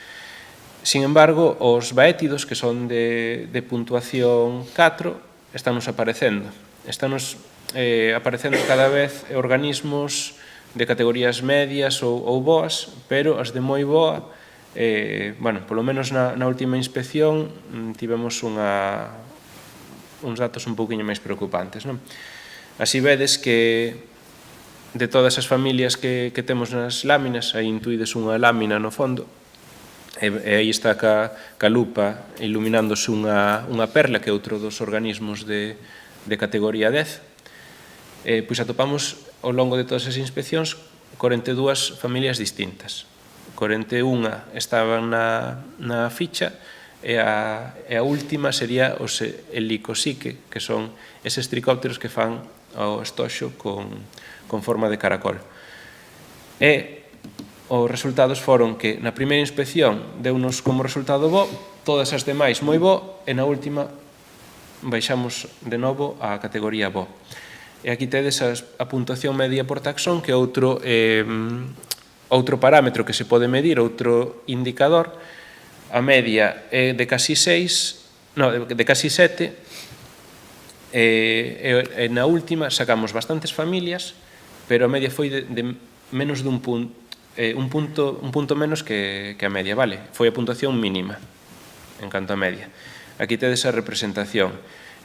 Sin embargo, os baétidos, que son de puntuación 4, estamos aparecendo. Estamos aparecendo cada vez organismos de categorías medias ou boas, pero as de moi boa, polo menos na última inspección, tivemos uns datos un pouquinho máis preocupantes. Así vedes que de todas as familias que temos nas láminas, aí intuídes unha lámina no fondo, e aí está ca lupa iluminándose unha perla, que é outro dos organismos de categoría 10. Pois atopamos ao longo de todas as inspeccións 42 familias distintas. 41 estaban na ficha e a última sería os helicosique, que son eses tricópteros que fan o estoxo con forma de caracol. E os resultados foron que na primeira inspección deunos como resultado bo, todas as demais moi bo, e na última baixamos de novo a categoría bo. E aquí tedes a puntuación media por taxón, que é outro parámetro que se pode medir, outro indicador. A media é de casi 6, de casi 7, e na última sacamos bastantes familias, pero a media foi de menos dun punto, un punto menos que a media, vale? Foi a puntuación mínima en canto a media. Aquí tedes a representación.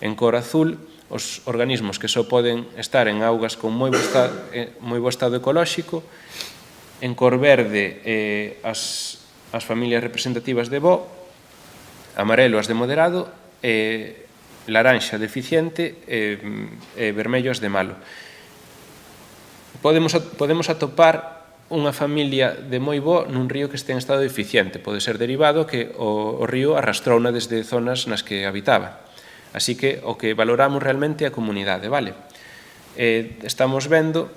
En cor azul, os organismos que só poden estar en augas con moi bo estado ecolóxico. En cor verde, as familias representativas de bo. Amarelo, as de moderado. Laranxa, de eficiente. E vermello, as de malo. Podemos atopar unha familia de moi bo nun río que este en estado deficiente. Pode ser derivado que o río arrastrouna desde zonas nas que habitaba. Así que o que valoramos realmente é a comunidade, vale? Estamos vendo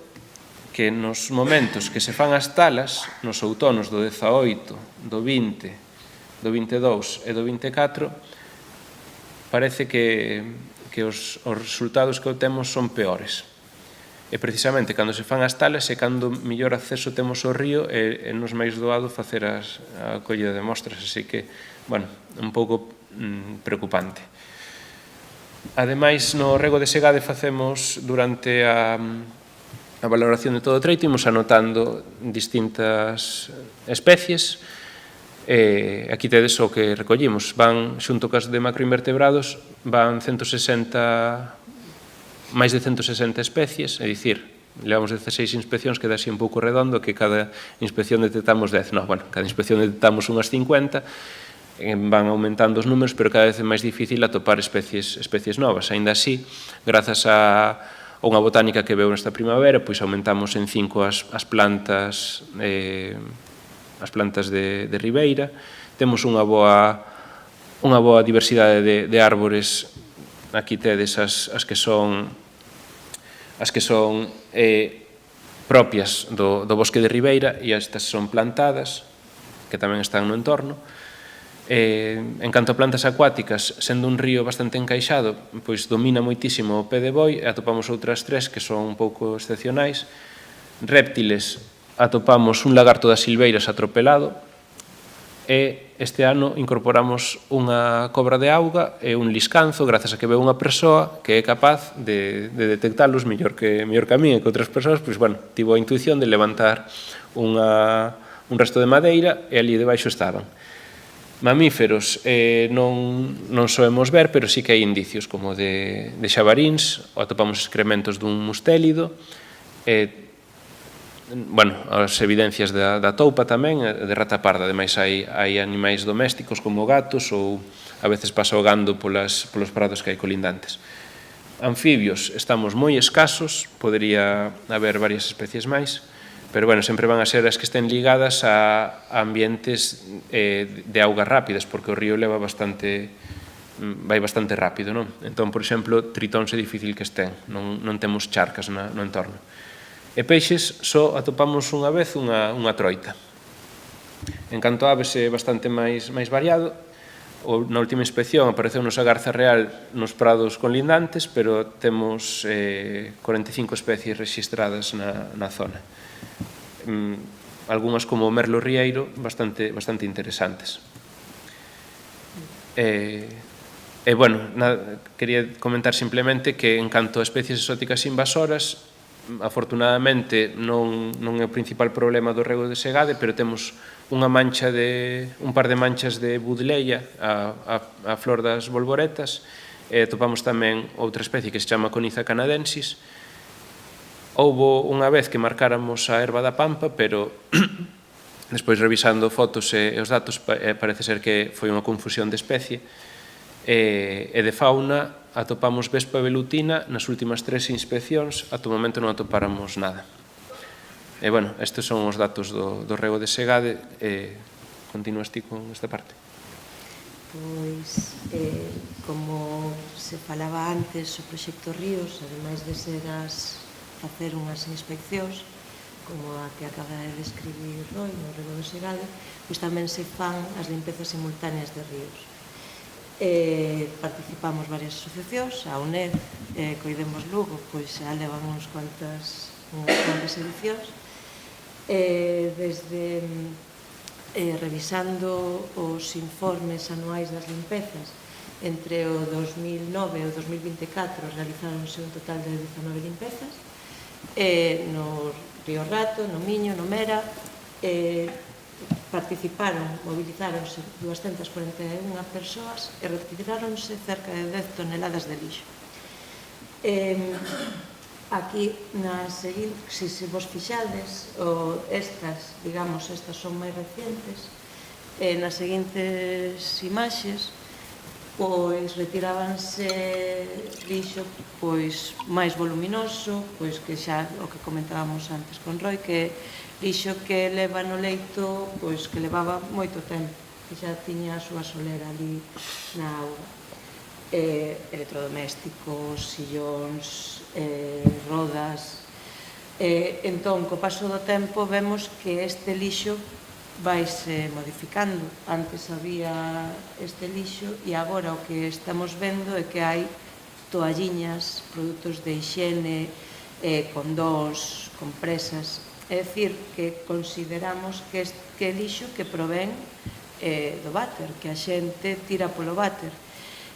que nos momentos que se fan as talas, nos outonos do 18, do 20, do 22 e do 24, parece que os resultados que obtemos son peores. E precisamente cando se fan as talas é cando mellor acceso temos ao río e nos máis doado facer a collida de mostras, así que, bueno, un pouco preocupante. Ademais, no rego de segade facemos durante a valoración de todo o treito, imos anotando distintas especies. Aquí tedes o que recollimos. Van, xunto cas de macroinvertebrados, van máis de 160 especies, é dicir, levamos 16 inspeccións, queda así un pouco redondo, que cada inspección detectamos 10. Cada inspección detectamos unhas 50, van aumentando os números, pero cada vez é máis difícil atopar especies novas. Aínda así, grazas a unha botánica que veu nesta primavera, pois aumentamos en 5 as plantas de ribeira. Temos unha boa diversidade de árbores. Aquí tedes as que son propias do bosque de ribeira, e estas son plantadas, que tamén están no entorno. En canto a plantas acuáticas, sendo un río bastante encaixado, pois domina moitísimo o pé de boi, e atopamos outras 3 que son un pouco excepcionais. Réptiles, atopamos un lagarto das silveiras atropelado, e este ano incorporamos unha cobra de auga e un liscanzo, grazas a que veu unha persoa que é capaz de detectalos mellor que a mí e que outras persoas, pois, bueno, tivo a intuición de levantar un resto de madeira e ali debaixo estaban. Mamíferos non soemos ver, pero sí que hai indicios como de xabaríns, atopamos excrementos dun mustélido, as evidencias da toupa tamén, de rata parda. Ademais, hai animais domésticos como gatos, ou a veces pasa o gando polos prados que hai colindantes. Anfibios, estamos moi escasos, podería haber varias especies máis, pero, sempre van a ser as que estén ligadas a ambientes de augas rápidas, porque o río vai bastante rápido, non? Entón, por exemplo, tritóns é difícil que estén, non temos charcas no entorno. E peixes, só atopamos unha vez unha troita. En canto a aves é bastante máis variado. Na última inspección apareceu-nos a garza real nos prados conlindantes, pero temos 45 especies rexistradas na zona. Algúnas como o merlo rieiro bastante interesantes. Quería comentar simplemente que en canto a especies exóticas invasoras, afortunadamente non é o principal problema do rego de segade, pero temos un par de manchas de budleia, a flor das bolboretas, e topamos tamén outra especie que se chama Coniza canadensis. Houbo unha vez que marcáramos a erva da pampa, pero despois revisando fotos e os datos parece ser que foi unha confusión de especie. E de fauna atopamos vespa velutina nas últimas 3 inspeccións, ata o momento non atopáramos nada. E, estes son os datos do rego de segade. Continúas ti con esta parte? Pois, como se falaba antes, o proxecto Ríos, ademais de facer unhas inspeccións, como a que acaba de describir Roi no rego de segade, pois tamén se fan as limpezas simultáneas de ríos. Participamos varias asociacións, a UNED, Coidemos Lugo, pois xa levan unhas cuantas edicións, desde revisando os informes anuais das limpezas. Entre o 2009 e o 2024 realizáronse un total de 19 limpezas no Río Rato, no Miño, no Mera. Participaron, mobilizáronse 241 persoas e retiráronse cerca de 10 toneladas de lixo. Aquí, se vos fixades, estas son máis recientes, nas seguintes imaxes, pois retirábanse lixo máis voluminoso, pois que xa o que comentábamos antes con Roi, que lixo que leva no leito, pois que levaba moito tempo, que xa tiña a súa solera ali na auga. Electrodomésticos, sillóns, rodas. Entón, co paso do tempo, vemos que este lixo vaise modificando. Antes había este lixo e agora o que estamos vendo é que hai toalliñas, produtos de higiene, condóns, compresas. É dicir, que consideramos que é lixo que provén do váter, que a xente tira polo váter.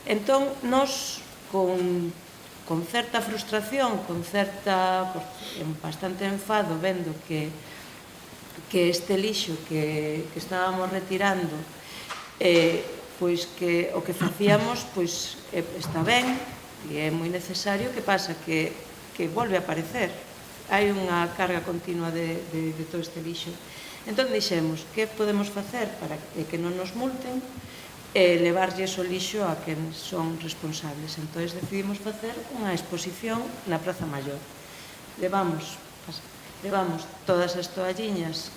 Entón, nós, con certa frustración, con bastante enfado, vendo que este lixo que estábamos retirando, pois que o que facíamos está ben e é moi necesario. Que pasa? Que volve a aparecer. Hai unha carga continua de todo este lixo. Entón, dixemos, que podemos facer para que non nos multen? Levarlles o lixo a quen son responsables. Entón, decidimos facer unha exposición na Praza Maior. Levamos todas as toalliñas,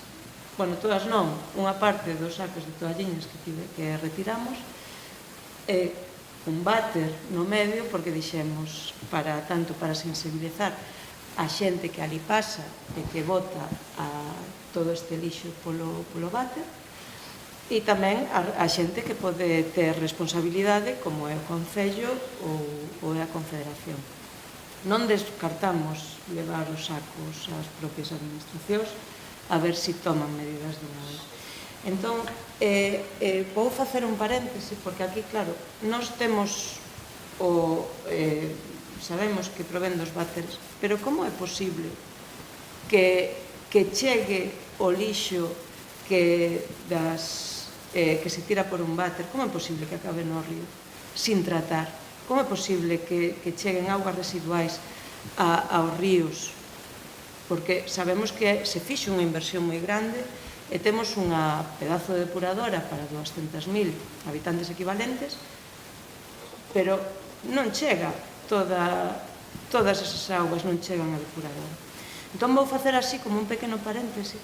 todas non, unha parte dos sacos de toalliñas que retiramos, un váter no medio, porque dixemos, tanto para sensibilizar a xente que ali pasa e que bota todo este lixo polo váter, e tamén a xente que pode ter responsabilidade, como é o Concello ou é a Confederación. Non descartamos levar os sacos ás propias administracións a ver se toman medidas de unha vez. Entón, vou facer un paréntese, porque aquí, claro, nós temos sabemos que provén dos váteres, pero como é posible que chegue o lixo que se tira por un váter, como é posible que acabe no río sin tratar? Como é posible que cheguen augas residuais aos ríos? Porque sabemos que se fixe unha inversión moi grande e temos unha pedazo de depuradora para 200.000 habitantes equivalentes, pero non chega todas esas augas non chegan á depuradora. Entón, vou facer así como un pequeno paréntese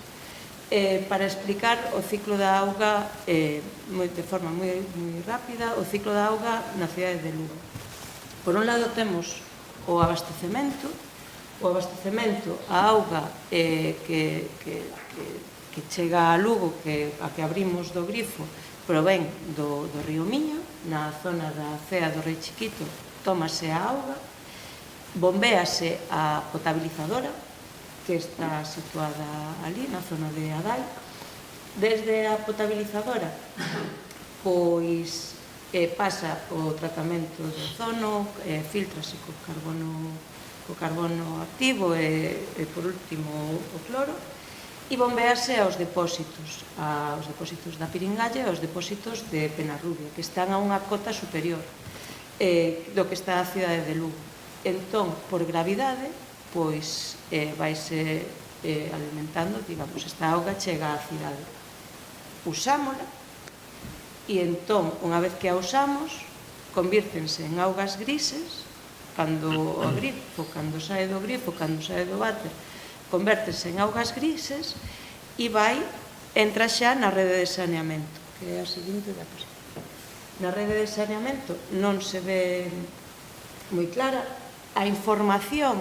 para explicar o ciclo da auga de forma moi rápida, o ciclo da auga na cidade de Lugo. Por un lado temos o abastecemento, a auga que chega a Lugo, a que abrimos do grifo, provén do río Miño, na zona da cea do Rei Chiquito, tómase a auga, bombéase a potabilizadora, que está situada ali, na zona de Adai. Desde a potabilizadora, pois pasa o tratamento do ozono, filtrase co carbono activo e, por último, o cloro, e bombéase aos depósitos da Piringalla e aos depósitos de Penarrubia, que están a unha cota superior do que está a cidade de Lugo. Entón, por gravidade, pois vaise alimentando, digamos, esta auga chega á cidade. Usámola e entón, unha vez que a usamos, convírtense en augas grises, cando sae do grifo, cando sae do váter, convértense en augas grises e entra xa na rede de saneamento, que é a seguinte diapositiva. Na rede de saneamento non se ve moi clara a información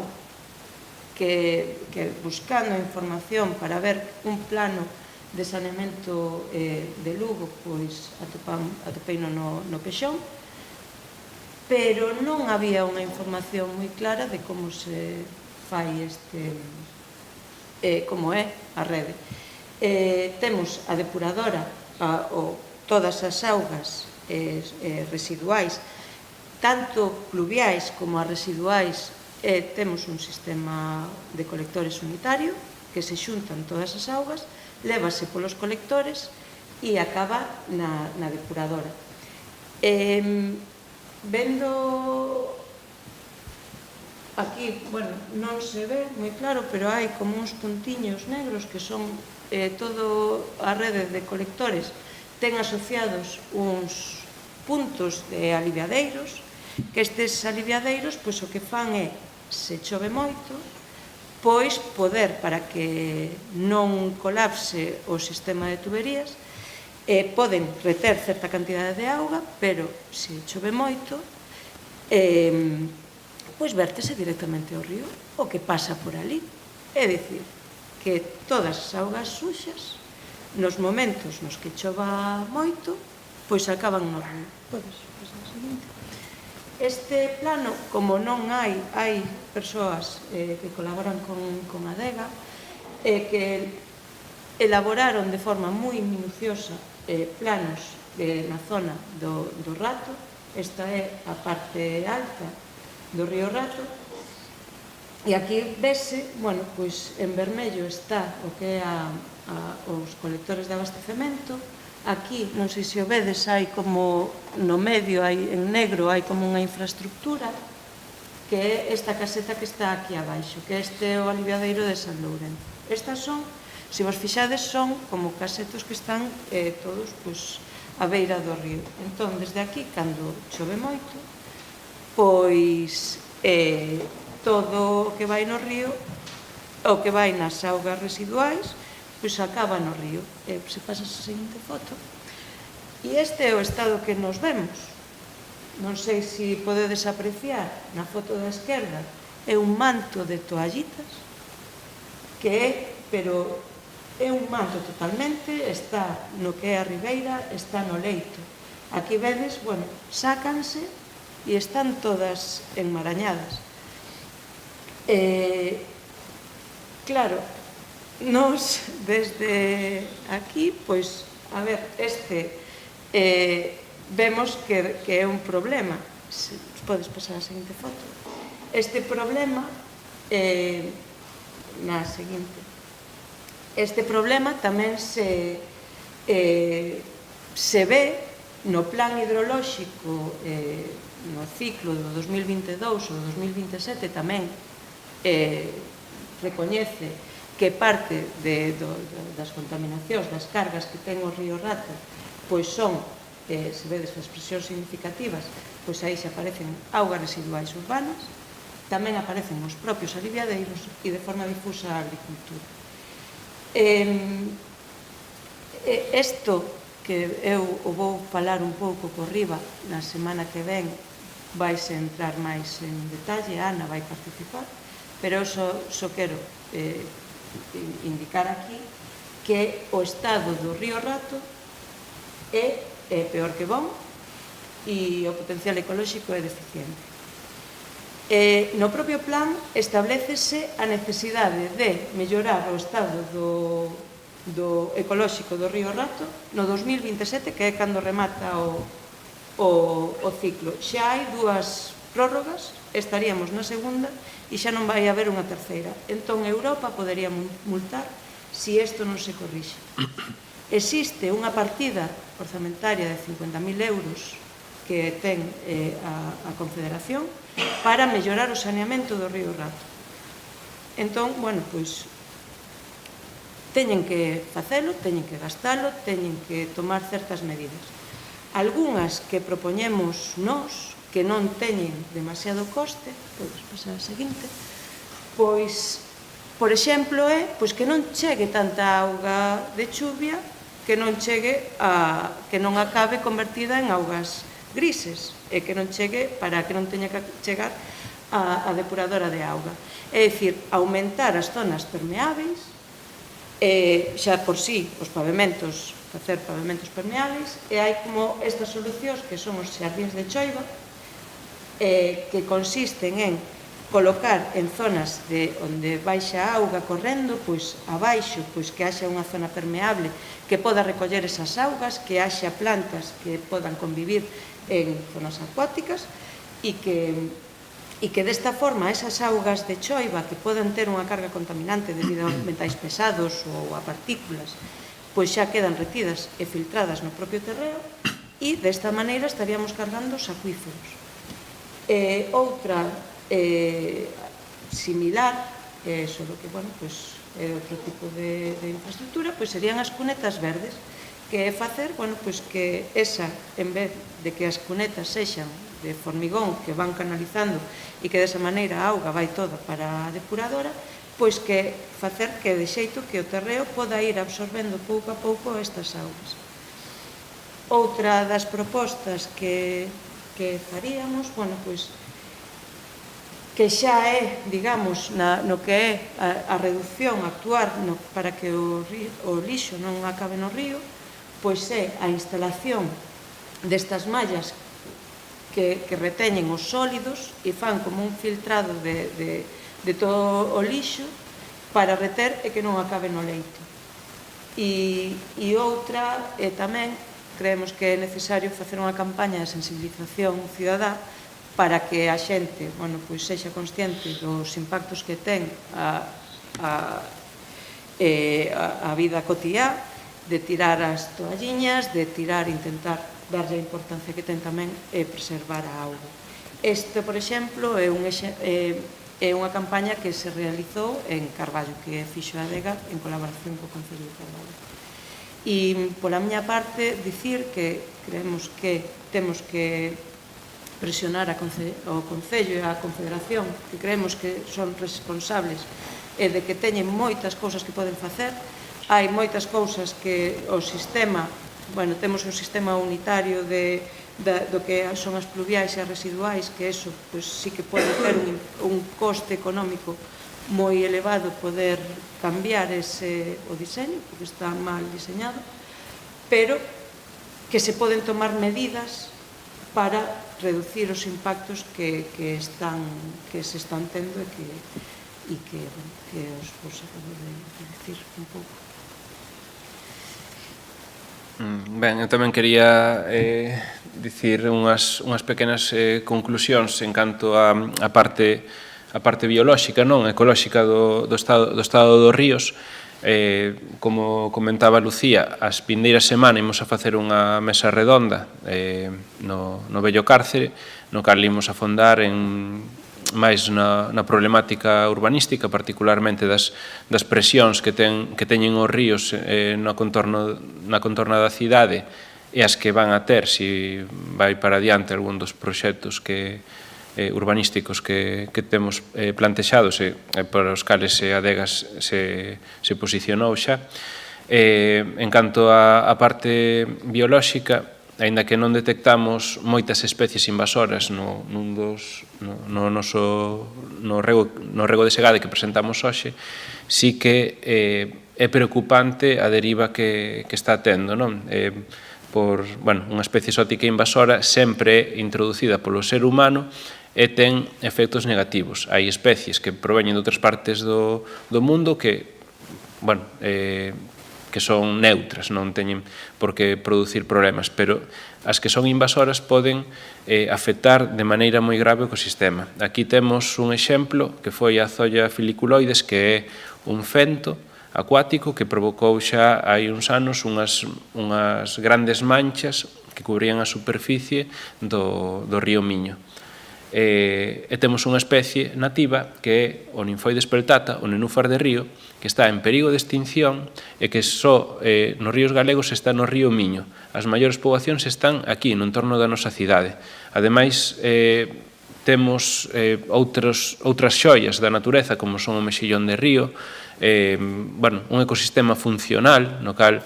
que buscando a información para ver un plano de saneamento de Lugo, pois atopeino no Pexón, pero non había unha información moi clara de como se fai como é a rede. Temos a depuradora, todas as augas residuais, tanto pluviais como as residuais, temos un sistema de colectores unitario que se xuntan todas as augas, lévase polos colectores e acaba na depuradora. Vendo aquí, bueno, non se ve moi claro, pero hai como uns puntiños negros que son todo a rede de colectores, ten asociados uns puntos de aliviadeiros, que estes aliviadeiros, pois o que fan é, se chove moito, pois poder, para que non colapse o sistema de tuberías, poden reter certa cantidade de auga, pero se chove moito, pois vértese directamente ao río, o que pasa por ali. É dicir, que todas as augas suxas, nos momentos nos que chova moito, pois acaban no río. Podes pasar a seguinte. Este plano, como non hai persoas que colaboran con ADEGA, que elaboraron de forma moi minuciosa planos na zona do Rato. Esta é a parte alta do río Rato, e aquí vese, bueno, pois en vermello está o que é os colectores de abastecemento. Aquí, non sei se o vedes, hai como no medio, en negro, hai como unha infraestructura, que é esta caseta que está aquí abaixo, que este é o aliviadeiro de San Lourenzo. Estas son, se vos fixades, son como casetos que están todos a beira do río. Entón, desde aquí, cando chove moito, pois todo o que vai no río, o que vai nas augas residuais, pois acaba no río. Se pasas a seguinte foto. E este é o estado que nos vemos. Non sei se podedes apreciar na foto da esquerda, é un manto de toallitas, que é, pero é un manto totalmente, está no que é a ribeira, está no leito. Aquí vedes, bueno, sácanse e están todas enmarañadas. Claro, nos, desde aquí, pois, a ver, vemos que é un problema. Podes pasar a seguinte foto. Este problema, na seguinte, este problema tamén se ve no plan hidrolóxico, no ciclo do 2022 ou do 2027 tamén recoñece que parte das contaminacións, das cargas que ten o río Rato, pois son, se vedes as expresións significativas, pois aí se aparecen augas residuais urbanas, tamén aparecen os propios aliviadeiros e de forma difusa a agricultura. Isto que eu o vou falar un pouco por riba, na semana que ven vais entrar máis en detalle, Ana vai participar, pero eu só quero indicar aquí que o estado do río Rato é peor que bon e o potencial ecolóxico é deficiente. No propio plan establécese a necesidade de mellorar o estado do ecolóxico do río Rato no 2027, que é cando remata o ciclo. Xa hai 2 prórrogas, estaríamos na segunda e xa non vai haber unha terceira. Entón, Europa podería multar se isto non se corrixe. Existe unha partida orzamentaria de 50.000 euros que ten a Confederación para mellorar o saneamento do río Rato. Entón, bueno, pois, teñen que facelo, teñen que gastalo, teñen que tomar certas medidas. Algúnas que propoñemos nós, que non teñen demasiado coste, podes pasar a seguinte, pois, por exemplo, é que non chegue tanta auga de chuvia, que non acabe convertida en augas grises, e que non chegue para que non teña que chegar a depuradora de auga. É dicir, aumentar as zonas permeáveis, xa por sí os pavimentos, facer pavimentos permeáveis, e hai como estas solucións que son os xardíns de choiva, que consisten en colocar en zonas onde baixa a auga correndo, pois abaixo, pois que haxa unha zona permeable que poda recoller esas augas, que haxa plantas que podan convivir en zonas acuáticas e que desta forma esas augas de choiva que poden ter unha carga contaminante debido a metais pesados ou a partículas, pois xa quedan retidas e filtradas no propio terreo e desta maneira estaríamos cargando os acuíferos. Outra similar, solo que, bueno, pois, é outro tipo de infraestructura, pois serían as cunetas verdes, que é facer, bueno, pois que esa, en vez de que as cunetas sexan de formigón que van canalizando e que desa maneira a auga vai toda para a depuradora, pois que facer que de xeito que o terreo poda ir absorbendo pouco a pouco estas augas. Outra das propostas que faríamos, bueno, pois, que xa é, digamos, no que é a reducción, actuar para que o lixo non acabe no río, pois é a instalación destas mallas que reteñen os sólidos e fan como un filtrado de todo o lixo para reter e que non acabe no leito. E outra tamén creemos que é necesario facer unha campaña de sensibilización cidadá para que a xente, bueno, pois sexa consciente dos impactos que ten a vida cotiá, de tirar as toalliñas, de intentar darlle a importancia que ten tamén preservar a auga. Este, por exemplo, é unha campaña que se realizou en Carballo, que fixo a ADEGA en colaboración co Concello de Carballo. E, pola miña parte, dicir que creemos que temos que presionar ao Concello e á Confederación, que creemos que son responsables e de que teñen moitas cousas que poden facer. Hai moitas cousas que o sistema, bueno, temos un sistema unitario do que son as pluviais e as residuais, que eso, pois, sí que pode ter un coste económico moi elevado poder cambiar o diseño, porque está mal diseñado, pero que se poden tomar medidas para reducir os impactos que se están tendo e que os acabo de dicir un pouco. Ben, eu tamén quería dicir unhas pequenas conclusións en canto a parte biolóxica, non ecolóxica do estado dos ríos. Como comentaba Lucía, as vindeiras semana imos a facer unha mesa redonda no vello cárcere, no cal imos a fondar máis na problemática urbanística, particularmente das presións que teñen os ríos na contorna da cidade e as que van a ter se vai para adiante algún dos proxectos urbanísticos que temos plantexados e para os cales a ADEGAS se posicionou xa. En canto á parte biolóxica, aínda que non detectamos moitas especies invasoras no rego de segade que presentamos hoxe, sí que é preocupante a deriva que está tendo, non? Por unha especie exótica invasora sempre introducida polo ser humano e ten efectos negativos. Hai especies que proveñen de outras partes do mundo que son neutras, non teñen por que producir problemas, pero as que son invasoras poden afectar de maneira moi grave o ecosistema. Aquí temos un exemplo que foi a zolla filiculoides, que é un fento acuático que provocou xa hai uns anos unhas grandes manchas que cubrían a superficie do río Miño. E temos unha especie nativa que é o ninfoides peltata, o nenúfar de río, que está en perigo de extinción e que só nos ríos galegos está no río Miño. As maiores poboacións están aquí, no entorno da nosa cidade. Ademais, temos outras xoias da natureza, como son o mexillón de río, un ecosistema funcional, no cal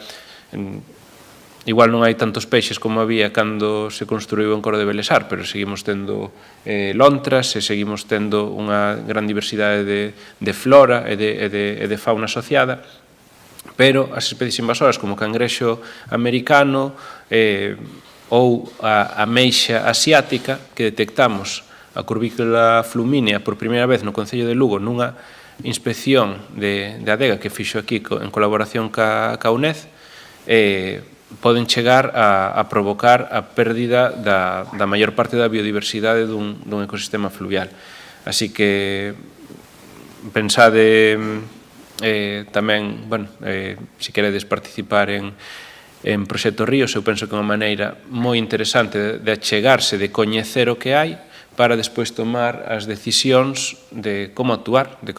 igual non hai tantos peixes como había cando se construiu en Coro de Belesar, pero seguimos tendo lontras e seguimos tendo unha gran diversidade de flora e de fauna asociada, pero as especies invasoras como o cangrexo americano ou a ameixa asiática que detectamos a curvícula flumínea por primeira vez no Concello de Lugo nunha inspección de adega que fixo aquí en colaboración ca UNED, poden chegar a provocar a pérdida da maior parte da biodiversidade dun ecosistema fluvial. Así que pensade tamén, se queredes participar en Proxecto Ríos, eu penso que é unha maneira moi interesante de achegarse, de coñecer o que hai, para despois tomar as decisións de como actuar, de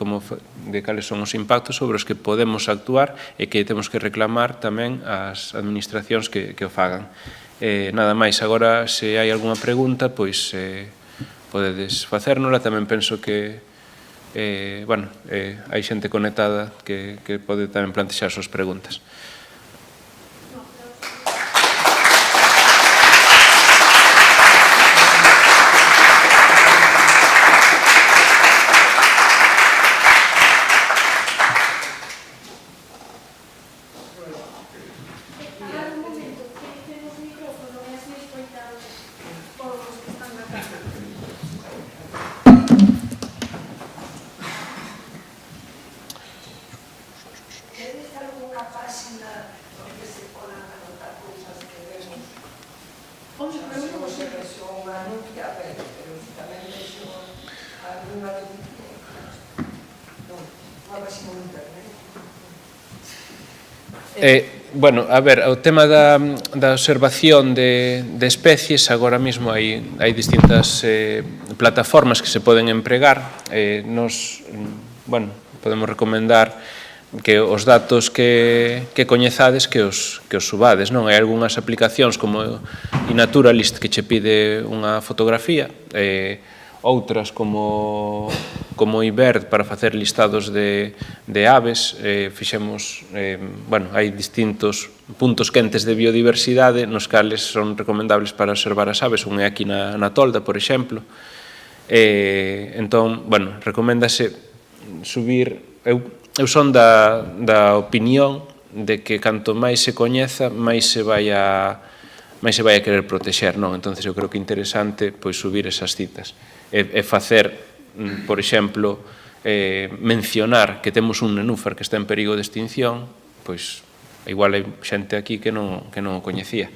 cales son os impactos sobre os que podemos actuar e que temos que reclamar tamén ás administracións que o fagan. Nada máis, agora, se hai algunha pregunta, pois podedes facérnola. Tamén penso que hai xente conectada que pode tamén plantexar as súas preguntas. Bueno, a ver, o tema da observación de especies, agora mesmo hai distintas plataformas que se poden empregar. Nos, podemos recomendar que os datos que coñezades que os subades, non? Hai algunhas aplicacións como iNaturalist que che pide unha fotografía, outras como iBird para facer listados de aves. Fixemos, hai distintos puntos quentes de biodiversidade nos cales son recomendables para observar as aves. Un é aquí na Tolda, por exemplo. Entón, recoméndase subir. Eu son da opinión de que canto máis se coñeza, máis se vai a querer protexer, non? Entón, eu creo que é interesante subir esas citas e facer, por exemplo, mencionar que temos un nenúfar que está en perigo de extinción, pois igual hai xente aquí que non o coñecía.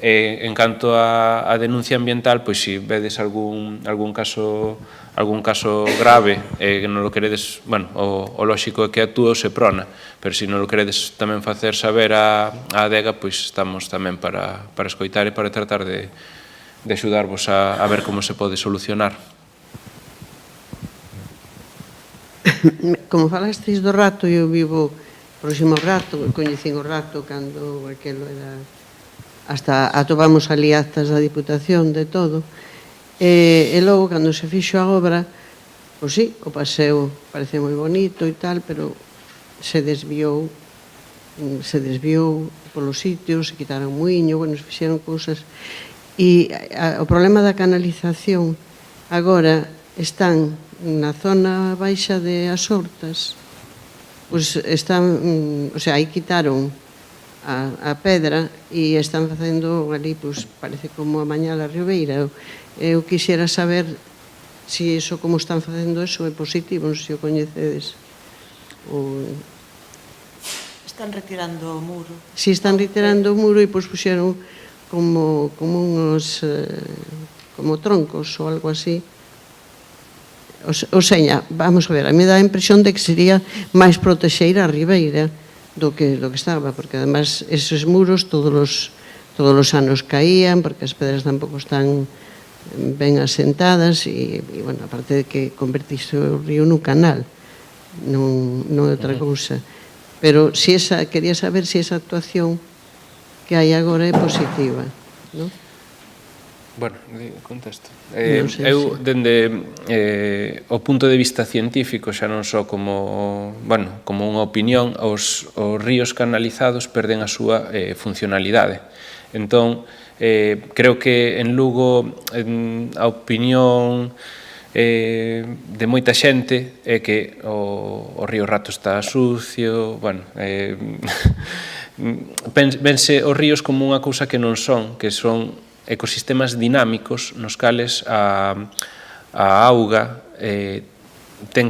En canto a denuncia ambiental, pois se vedes algún caso grave que non lo queredes, o lóxico é que actúe o SEPRONA, pero se non lo queredes tamén facer saber a adega, pois estamos tamén para escoitar e para tratar de axudarvos a ver como se pode solucionar. Como falastes do rato, eu vivo próximo ao rato, coñecín o rato cando aquelo era... Hasta atopamos ali actas da Diputación de todo. E logo, cando se fixo a obra, pois sí, o paseo parece moi bonito e tal, pero se desviou polos sitios, se quitaron muiño, se fixeron cousas. E o problema da canalización agora están na zona baixa de As Hortas, pois están, aí quitaron a pedra e están facendo ali, pois parece como a Mañala Ribeira. Eu quixera saber se iso, como están facendo iso, é positivo, non sei se o coñecedes. Están retirando o muro. Si están retirando o muro e pois puxeron como uns como troncos ou algo así. O seña, vamos a ver, a mí dá a impresión de que sería máis protexeira a Ribeira do que estaba, porque además esos muros todos os anos caían, porque as pedras tampouco están ben asentadas e aparte de que convertiste o río nun canal, non é outra cousa. Pero quería saber se esa actuación que hai agora é positiva, non? Bueno, contesto. Eu, dende o punto de vista científico, xa non só como unha opinión, os ríos canalizados perden a súa funcionalidade. Entón, creo que en Lugo a opinión de moita xente é que o río Rato está sucio, vense os ríos como unha cousa que non son, que son ecosistemas dinámicos nos cales a a auga ten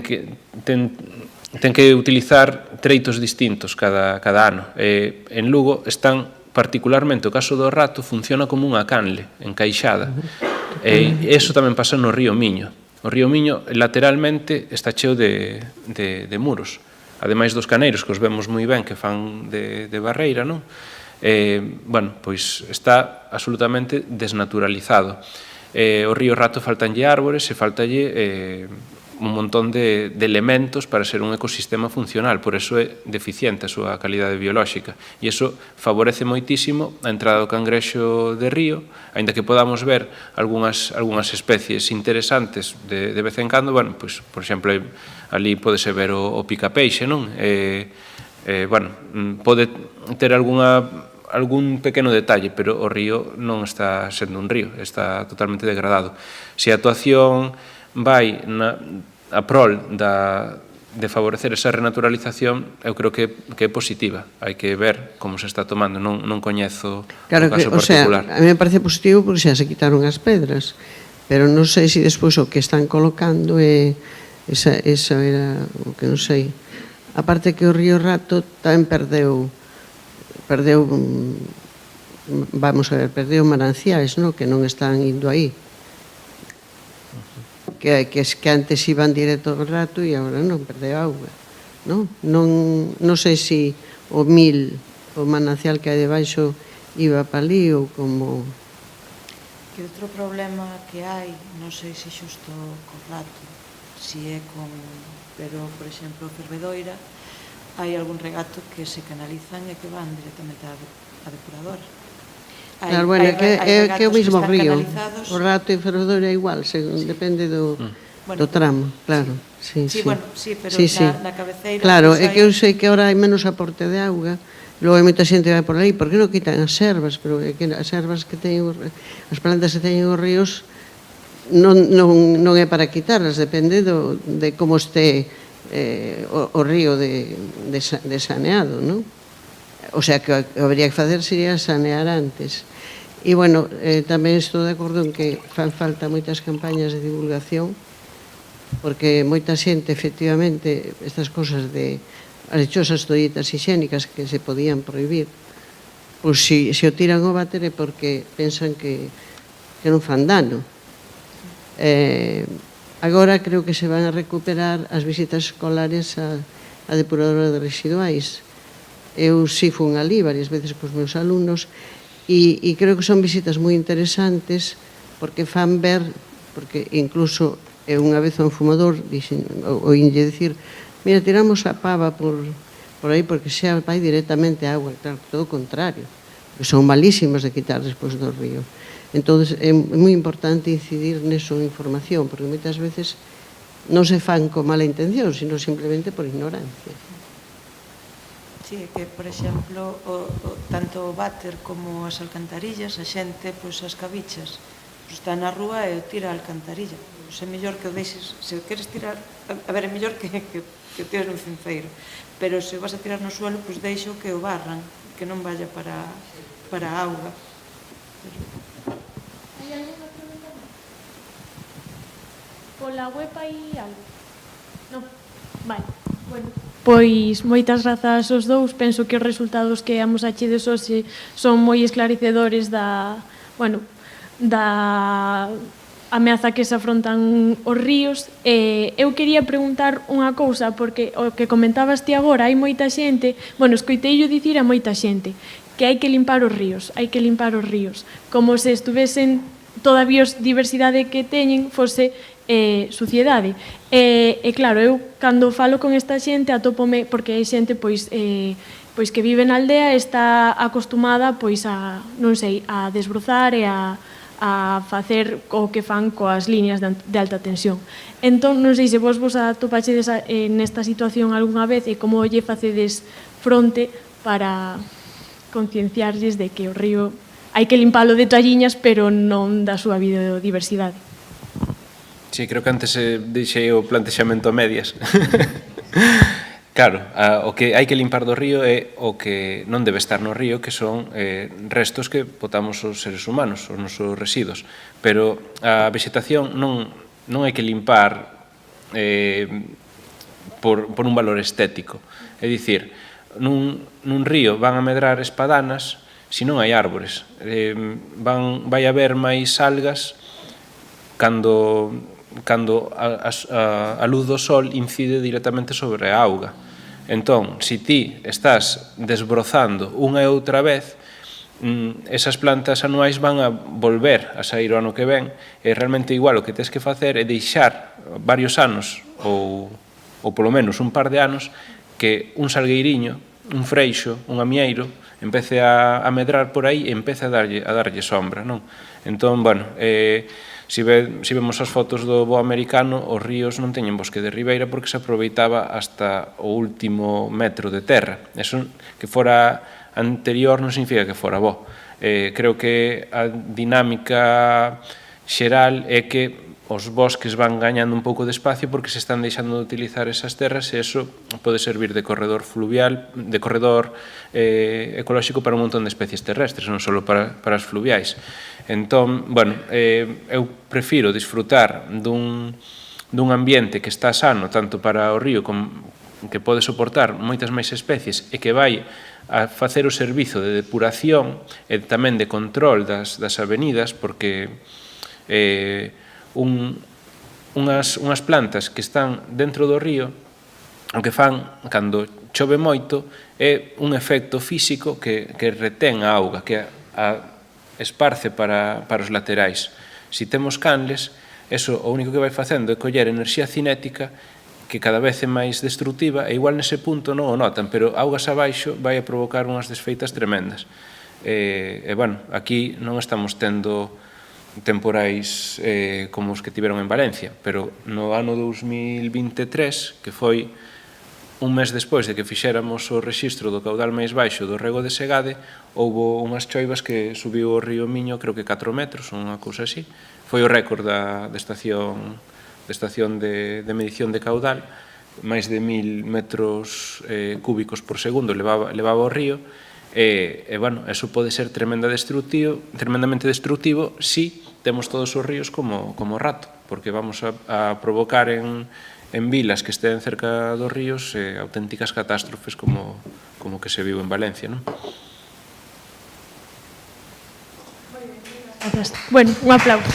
que utilizar treitos distintos cada ano. En Lugo están, particularmente o caso do rato, funciona como unha canle encaixada. E iso tamén pasa no río Miño. O río Miño lateralmente está cheo de muros, ademais dos caneiros que os vemos moi ben que fan de barreira, non? Bueno, pois está absolutamente desnaturalizado. O río Rato faltanlle árbores e faltalle un montón de elementos para ser un ecosistema funcional, por eso é deficiente a súa calidade biolóxica. E iso favorece moitísimo a entrada do cangrexo de río, aínda que podamos ver algunhas especies interesantes de vez en cando, bueno, pois, por exemplo, ali podese ver o picapeixe, non? Bueno, pode ter algún pequeno detalle, pero o río non está sendo un río, está totalmente degradado. Se a actuación vai a prol de favorecer esa renaturalización, eu creo que é positiva. Hai que ver como se está tomando, non coñezo o caso particular. A mí me parece positivo porque xa se quitaron as pedras, pero non sei se despois o que están colocando esa era o que non sei. A parte que o río Rato tamén perdeu mananciais, non? Que non están indo aí. Que antes iban directo ao Rato e agora non, perdeu auga, non? Non sei se o manancial que hai debaixo iba para ali ou como... Que outro problema que hai, non sei se xusto co Rato, si é con... Pero, por exemplo, Fervedoira, hai algún regato que se canalizan e que van directamente á depuradora. Claro, bueno, que é o mismo río. O Rato e Fervedoira é igual, depende do tramo, claro. Sí, bueno, sí, pero na cabeceira... Claro, é que eu sei que agora hai menos aporte de auga, logo hai moita xente que vai por aí, por que non quitan as servas? Pero é que as servas que teñen, as plantas que teñen os ríos, non é para quitarlas, depende de como este o río de saneado, non? O sea, que habría que facer sería sanear antes. E, bueno, tamén estou de acordo en que fan falta moitas campañas de divulgación, porque moita xente, efectivamente, estas cosas de as dichosas toallitas higiénicas que se podían prohibir, pois se o tiran ao váter é porque pensan que non fan dano. Agora creo que se van a recuperar as visitas escolares á depuradora de residuais. Eu si fun ali varias veces cos meus alumnos e creo que son visitas moi interesantes porque fan ver, porque incluso unha vez un fumador oínlle dicir, mira, tiramos a pava por aí porque xa vai directamente a agua, claro, todo o contrario, que son malísimas de quitar despois do río. Entón, é moi importante incidir neso información, porque moitas veces non se fan con mala intención, sino simplemente por ignorancia. Sí, que, por exemplo, tanto o váter como as alcantarillas, a xente, pois, as cabichas, está na rúa e tira a alcantarilla. Pois é mellor que o deixes, se queres tirar, a ver, é mellor que o tires no cinceiro, pero se vas a tirar no suelo, pois deixo que o barran, que non vaya para a auga. Hai alguna pregunta máis? Pola web hai algo? Non? Vale, bueno. Pois moitas grazas aos dous, penso que os resultados que amosachedes hoxe son moi esclarecedores da ameaza que se afrontan os ríos. Eu quería preguntar unha cousa, porque o que comentabas ti agora, hai moita xente, escoiteillo dicir a moita xente, que hai que limpar os ríos, como se estuvesen toda a biodiversidade que teñen fose suciedade. E claro, eu cando falo con esta xente atópome, porque hai xente pois que vive na aldea e está acostumada pois a, non sei, a desbrozar e a facer o que fan coas líneas de alta tensión. Entón, non sei se vos atopaxedes nesta situación algunha vez e como lle facedes fronte para concienciarlles de que o río hai que limpalo de toalliñas, pero non da súa biodiversidade. Sí, creo que antes deixei o plantexamento a medias. Claro, o que hai que limpar do río é o que non debe estar no río, que son restos que botamos os seres humanos, os nosos residuos. Pero a vegetación non non hai que limpar por un valor estético. É dicir, nun río van a medrar espadanas se non hai árbores. Vai haber máis algas cando a luz do sol incide directamente sobre a auga. Entón, se ti estás desbrozando unha e outra vez, esas plantas anuais van a volver a sair o ano que ven, e realmente igual o que tens que facer é deixar varios anos, ou polo menos un par de anos, que un salgueiriño, un freixo, un amieiro, empece a medrar por aí e empece a darlle sombra, non? Entón, bueno, se vemos as fotos do bo americano, os ríos non teñen bosque de ribeira porque se aproveitaba hasta o último metro de terra. Eso que fora anterior non significa que fora bo. Creo que a dinámica xeral é que os bosques van gañando un pouco de espacio porque se están deixando de utilizar esas terras e eso pode servir de corredor fluvial, de corredor ecolóxico para un montón de especies terrestres, non só para as fluviais. Entón, bueno, eu prefiro disfrutar dun ambiente que está sano tanto para o río que pode soportar moitas máis especies e que vai a facer o servizo de depuración e tamén de control das avenidas, porque unhas plantas que están dentro do río, o que fan cando chove moito é un efecto físico que retén a auga, que a esparce para os laterais. Se temos canles, eso o único que vai facendo é coller enerxía cinética que cada vez é máis destructiva, e igual nese punto non o notan, pero augas abaixo vai a provocar unhas desfeitas tremendas. Bueno, aquí non estamos tendo temporais como os que tiveron en Valencia, pero no ano 2023, que foi un mes despois de que fixéramos o rexistro do caudal máis baixo do rego de Segade, houbo unhas choivas que subiu o río Miño, creo que 4 metros, unha cousa así. Foi o récord da estación de medición de caudal, máis de 1000 metros cúbicos por segundo levaba o río, e, bueno, eso pode ser tremendamente destructivo si temos todos os ríos como rato, porque vamos a provocar en vilas que estén cerca dos ríos auténticas catástrofes como que se viu en Valencia, non? Bueno, un aplauso.